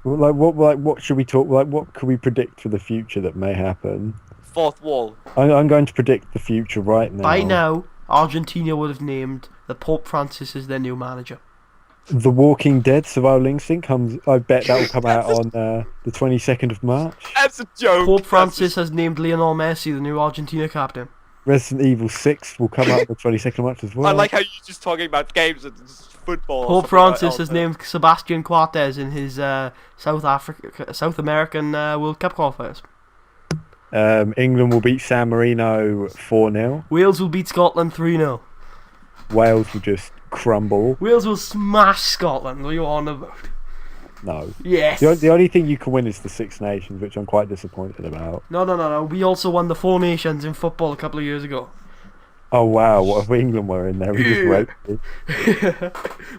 What should we talk? Like, what could we predict for the future that may happen? Fourth wall. I'm going to predict the future right now. By now, Argentina would have named the Pope Francis as their new manager. The Walking Dead Survival Instinct comes. I bet that will come out on the 22nd of March. That's a joke. Pope That's Francis has named Lionel Messi the new Argentina captain. Resident Evil 6 will come out on the 22nd of March as well. I like how you're just talking about games and football. or Pope something like Francis that. has named Sebastian Coates in his South American World Cup qualifiers. England will beat San Marino 4-0. Wales will beat Scotland 3-0. Wales will just crumble. Wales will smash Scotland. What are you on about? No. Yes. The only thing you can win is the Six Nations, which I'm quite disappointed about. No. We also won the Four Nations in football a couple of years ago. Oh wow, what if England were in there? We just raped it.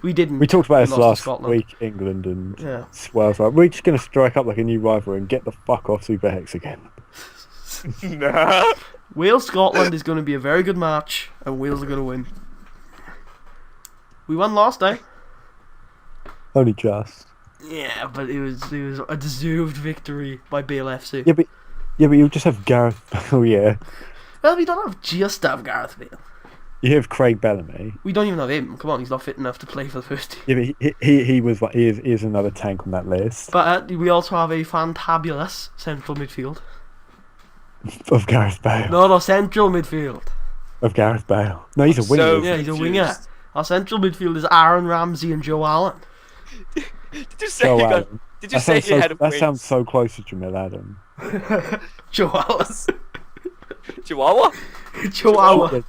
We didn't. We talked about this lost to last Scotland. week, England and Yeah. Wales. Right? We're just going to strike up like a new rivalry and get the fuck off Super Hex again. Nah. Wales Scotland is going to be a very good match, and Wales are going to win. We won last day. Only just. Yeah, but it was a deserved victory by Bale FC. Yeah, but you just have Gareth. Oh yeah, Well, we don't just have Gareth Bale. you have Craig Bellamy. We don't even have him. Come on, he's not fit enough to play for the first team. Yeah, but he was like he is another tank on that list But we also have a fantabulous central midfield. of Gareth Bale. No, central midfield. Of Gareth Bale. No, he's a winger. So- Yeah, he's a confused. winger. Our central midfield is Aaron Ramsey and Joe Allen. Did you say Joe you got? Allen. Did you That say sounds you so, had that wings? sounds so close to Jamil Adam. Joe Allen. Chihuahua? Joe Allen.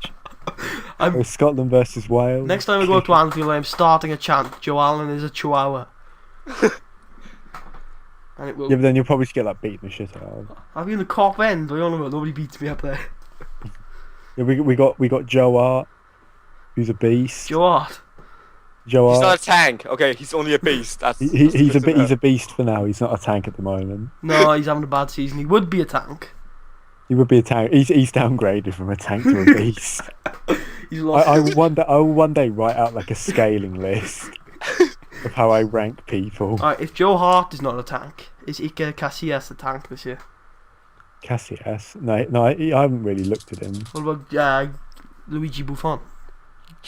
Oh, Scotland versus Wales. Next time we go to Anfield, I'm starting a chant. Joe Allen is a chihuahua. And it will. Yeah, but then you'll probably just get like beaten the shit out of. I'll be in the cop end. I don't know. Nobody beats me up there. Yeah, we got Joe Hart, who's a beast. Joe Hart. Joe He's Hart. not a tank. Okay, he's only a beast. That's, He's a beast for now. He's not a tank at the moment. No, he's having a bad season. He would be a tank. He would be a tank. He's downgraded from a tank to a beast. He's lost. I will one day write out like a scaling list of how I rank people. Alright, if Joe Hart is not a tank, is Iker Casillas a tank this year? Cassius. No, I haven't really looked at him. What about Luigi Buffon?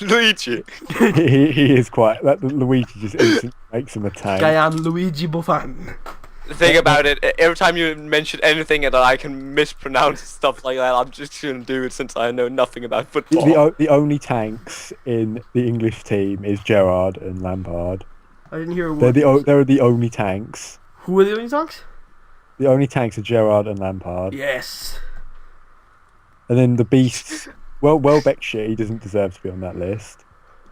Luigi. He is quite. That Luigi just instantly makes him a tank. Guyan Luigi Buffon. The thing about it, every time you mention anything that I can mispronounce stuff like that, I'm just gonna do it since I know nothing about football. The only tanks in the English team is Gerrard and Lampard. I didn't hear a word. They're the only tanks. Who are the only tanks? The only tanks are Gerrard and Lampard. Yes. And then the beasts. Well, Welbeck shit. He doesn't deserve to be on that list.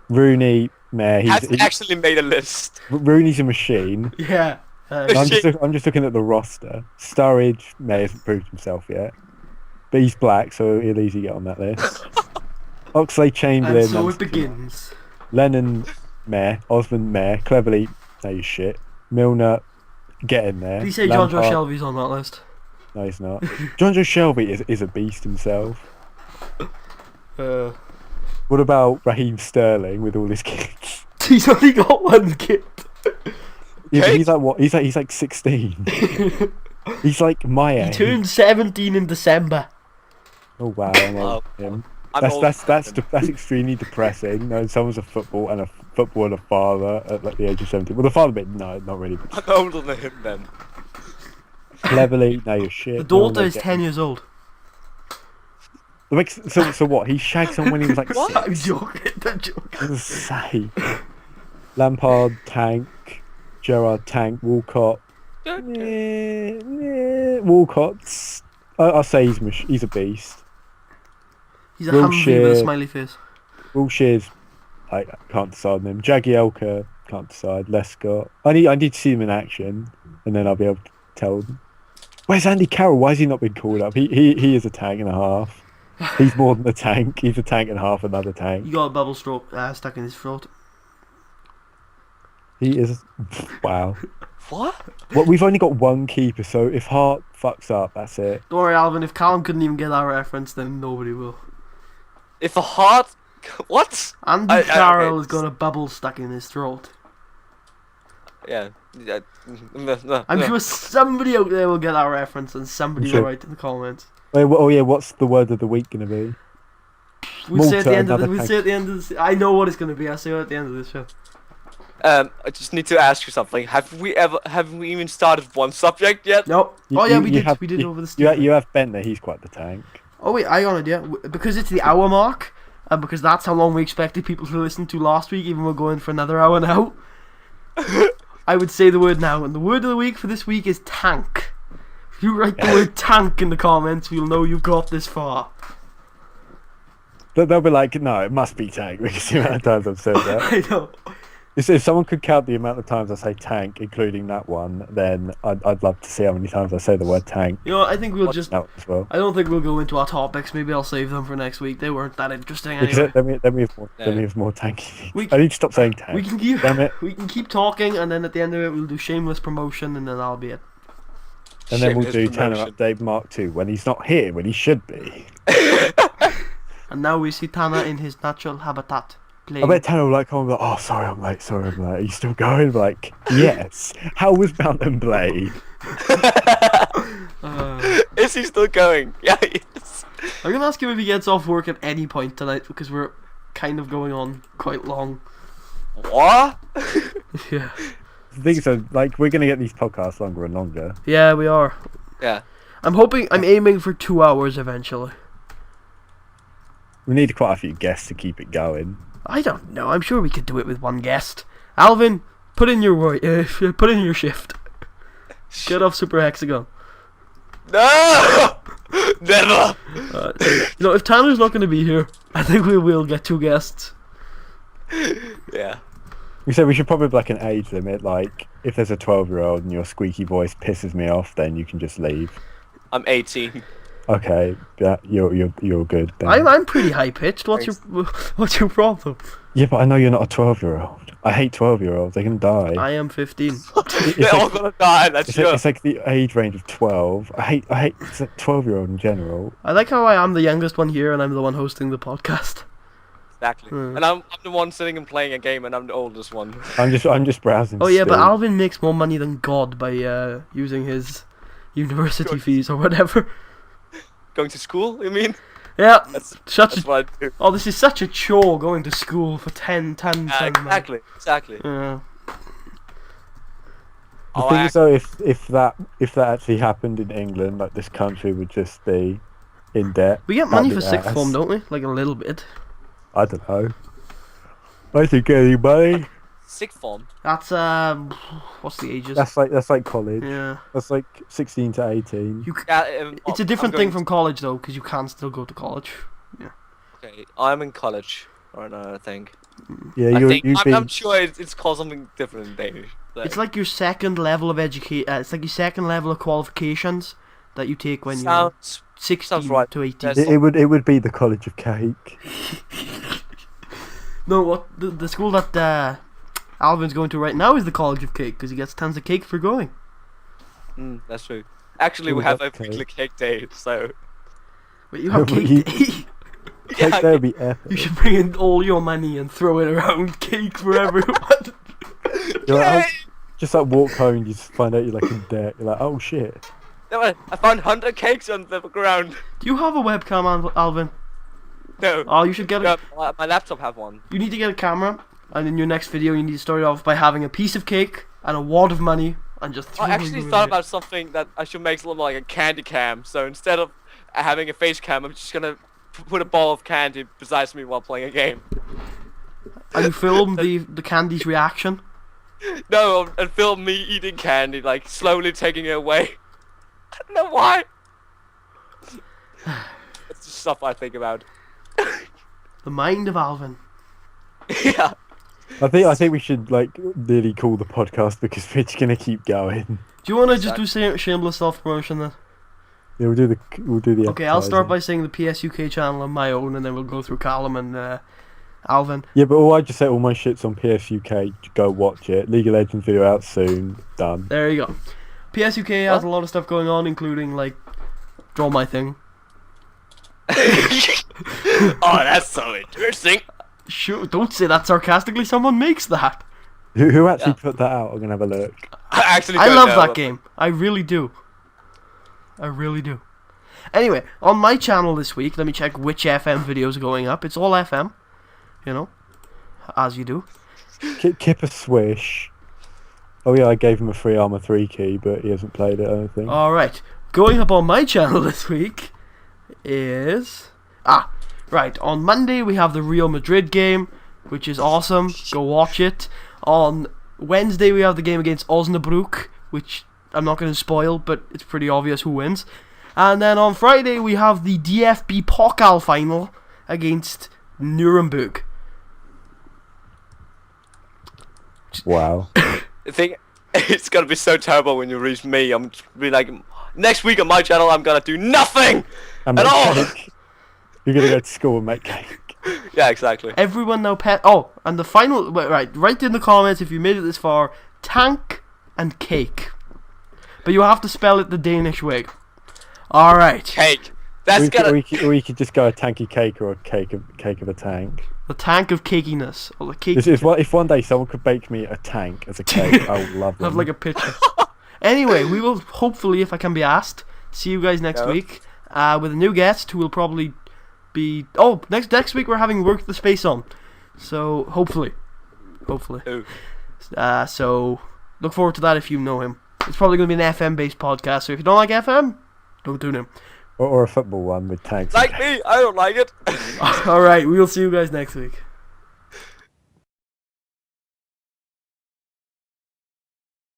Rooney, meh. Has actually made a list. Rooney's a machine. Yeah. I'm just looking at the roster. Sturridge may hasn't proved himself yet, but he's black, so he'll easily get on that list. Oxlade Chamberlain. And so it begins. Lennon, meh. Osmond, meh. Cleverly, no shit. Milner, get in there. Did you say John Joe Lampard- Shelby's on that list? No, he's not. John Joe Shelby is a beast himself. What about Raheem Sterling with all his kids? He's only got one kid. Yeah, but Okay. he's like what? He's like 16. He's like my He age. turned 17 in December. Oh wow, I'm old for him. I'm old. That's extremely depressing. No, someone's a football and a father at like the age of 17. Well, the father bit, no, not really. I'm older than him then. Cleverly, no, you're shit. The daughter No, is 10 years old. So what? He shagged someone when he was like What? 6. I'm joking. I'm joking. What does it say? Lampard, tank. Gerrard, tank. Walcott. Walcott's. I'll say he's a beast. He's a Humvee with a Wilshere. smiley face. Wilshire's, I can't decide on him. Jagielka, can't decide. Lescott. I need to see him in action, and then I'll be able to tell them. Where's Andy Carroll? Why has he not been called up? He is a tank and a half. He's more than a tank. He's a tank and a half, another tank. You got a bubble stroke stuck in his throat. He is. Wow. What? Well, we've only got one keeper, so if Hart fucks up, that's it. Don't worry, Alvin. If Callum couldn't even get that reference, then nobody will. If a heart... What? Andy Carroll has got a bubble stuck in his throat. Yeah. I'm sure somebody out there will get that reference, and somebody I'm sure. will write in the comments. Wait, oh yeah, what's the word of the week gonna be? We'll say at the Malta, end of another the. We'll tank. say at the end of the. I know what it's going to be. I'll say it at the end of the show. I just need to ask you something. Have we even started one subject yet? Nope. You- Oh yeah, you- we you did. have- We did you- over the. You, Stupid. you have Ben there. He's quite the tank. Oh wait, I got an idea. Because it's the hour mark, and because that's how long we expected people to listen to last week, even we're going for another hour now. I would say the word now, and the word of the week for this week is tank. If you write the word tank in the comments, we'll know you've got this far. But they'll be like, no, it must be tank because the amount of times I've said that. I know. If someone could count the amount of times I say tank, including that one, then I'd love to see how many times I say the word tank. You know, I think we'll just. That as well. I don't think we'll go into our topics. Maybe I'll save them for next week. They weren't that interesting Because anyway. then we have more tanky. We- I need to stop saying tank. We can keep. Damn it. We can keep talking, and then at the end of it, we'll do shameless promotion, and then that'll be it. And then we'll Shameless do Tanner promotion. Update Mark II when he's not here, when he should be. And now we see Tanner in his natural habitat. I Playing. bet Tanner will like, oh, sorry I'm late, Are you still going? I'm like, yes. How was Mountain Blade? Is he still going? Yeah, he is. I'm gonna ask him if he gets off work at any point tonight because we're kind of going on quite long. What? Yeah. The thing is, like, we're going to get these podcasts longer and longer. Yeah, we are. Yeah. I'm aiming for 2 hours eventually. We need quite a few guests to keep it going. I don't know. I'm sure we could do it with one guest. Alvin, put in your shift. Get off Super Hexagon. No! Never! If Tanner's not going to be here, I think we will get 2 guests. Yeah. We said we should probably have like an age limit, like if there's a 12-year-old and your squeaky voice pisses me off, then you can just leave. I'm 18. Okay, yeah, you're good. Then. I'm pretty high pitched. What's your problem? Yeah, but I know you're not a 12-year-old. I hate 12-year-olds. They can die. I am 15. They're all gonna die, that's sure. It's like the age range of 12. I hate it's a 12-year-old in general. I like how I am the youngest one here and I'm the one hosting the podcast. Exactly. Hmm. And I'm the one sitting and playing a game, and I'm the oldest one. I'm just browsing. Oh yeah, but still. Alvin makes more money than God by using his university fees or whatever. Going to school, you mean? Yeah, That's such a, what I do. oh, this is such a chore going to school for 10 Exactly. Yeah. The thing is, though, if that actually happened in England, like this country would just be in debt. We get money That'd for be sixth ass. form, don't we? Like a little bit. I don't know. I think getting money. Sixth form. That's what's the ages? That's like college. Yeah. That's like 16 to 18. Yeah, It's a different thing from college though, because you can still go to college. Okay, I'm in college right now, I think. Yeah, I'm sure it's called something different in Danish. It's like your second level of education. It's like your second level of qualifications that you take when you're 16 right. to 18. Yes. It would be the College of Cake. No, what the school that Alvin's going to right now is the College of Cake because he gets tons of cake for going. That's true. Actually, Ooh, we have a that's okay. weekly cake day, so But you have But cake day. Cake there would be epic. You should bring in all your money and throw it around cake for everyone. You're like, just like walk home, you just find out you're like in debt. You're like, oh shit. No, I found 100 cakes on the ground. Do you have a webcam, Alvin? No. Oh, you should get it. My laptop have one. You need to get a camera, and in your next video, you need to start it off by having a piece of cake and a wad of money, and just throwing I actually them thought in about something that I should make look like a candy cam. So instead of having a face cam, I'm just gonna put a ball of candy beside me while playing a game. And you film the candy's reaction. No, and film me eating candy, like slowly taking it away. I don't know why. It's just stuff I think about. The mind of Alvin. Yeah. I think we should like really call the podcast because we're just gonna keep going. Do you want to just do shameless self-promotion then? Yeah, we'll do the. Okay, I'll start advertising. by saying the PSUK channel on my own, and then we'll go through Callum and Alvin. Yeah, but I just say all my shit's on PSUK. Go watch it. League of Legends video out soon. Done. There you go. PSUK has a lot of stuff going on, including like draw my thing. Oh, that's so interesting. Sure, don't say that sarcastically. Someone makes that. Who actually put that out? I'm gonna have a look. I actually I don't love know. that game. I really do. I really do. Anyway, on my channel this week, let me check which FM videos are going up. It's all FM, you know, as you do. Kipper Swish. Oh yeah, I gave him a free Armour 3 key, but he hasn't played it, I don't think. All right, going up on my channel this week is right. On Monday we have the Real Madrid game, which is awesome. Go watch it. On Wednesday we have the game against Osnabrück, which I'm not going to spoil, but it's pretty obvious who wins. And then on Friday we have the DFB Pokal final against Nuremberg. Wow. I think it's gonna be so terrible when you reach me. I'm just be like, next week on my channel, I'm gonna do nothing And at make all. cake. You're gonna go to school and make cake. Yeah, exactly. Everyone now and the final, write in the comments if you made it this far, tank and cake. But you have to spell it the Danish way. Alright. Cake. That's Or you could just go a tanky cake or a cake of a tank. The tank of cakiness. Or the cake. If one day someone could bake me a tank as a cake, I would love them. Have like a picture. Anyway, we will hopefully, if I can be asked, see you guys next week with a new guest who will probably be. Oh, next week we're having Work the Space on. So hopefully. Ooh. So look forward to that if you know him. It's probably going to be an FM based podcast. So if you don't like FM, don't tune in. Or a football one with tanks. Like me, I don't like it. Alright, we'll see you guys next week.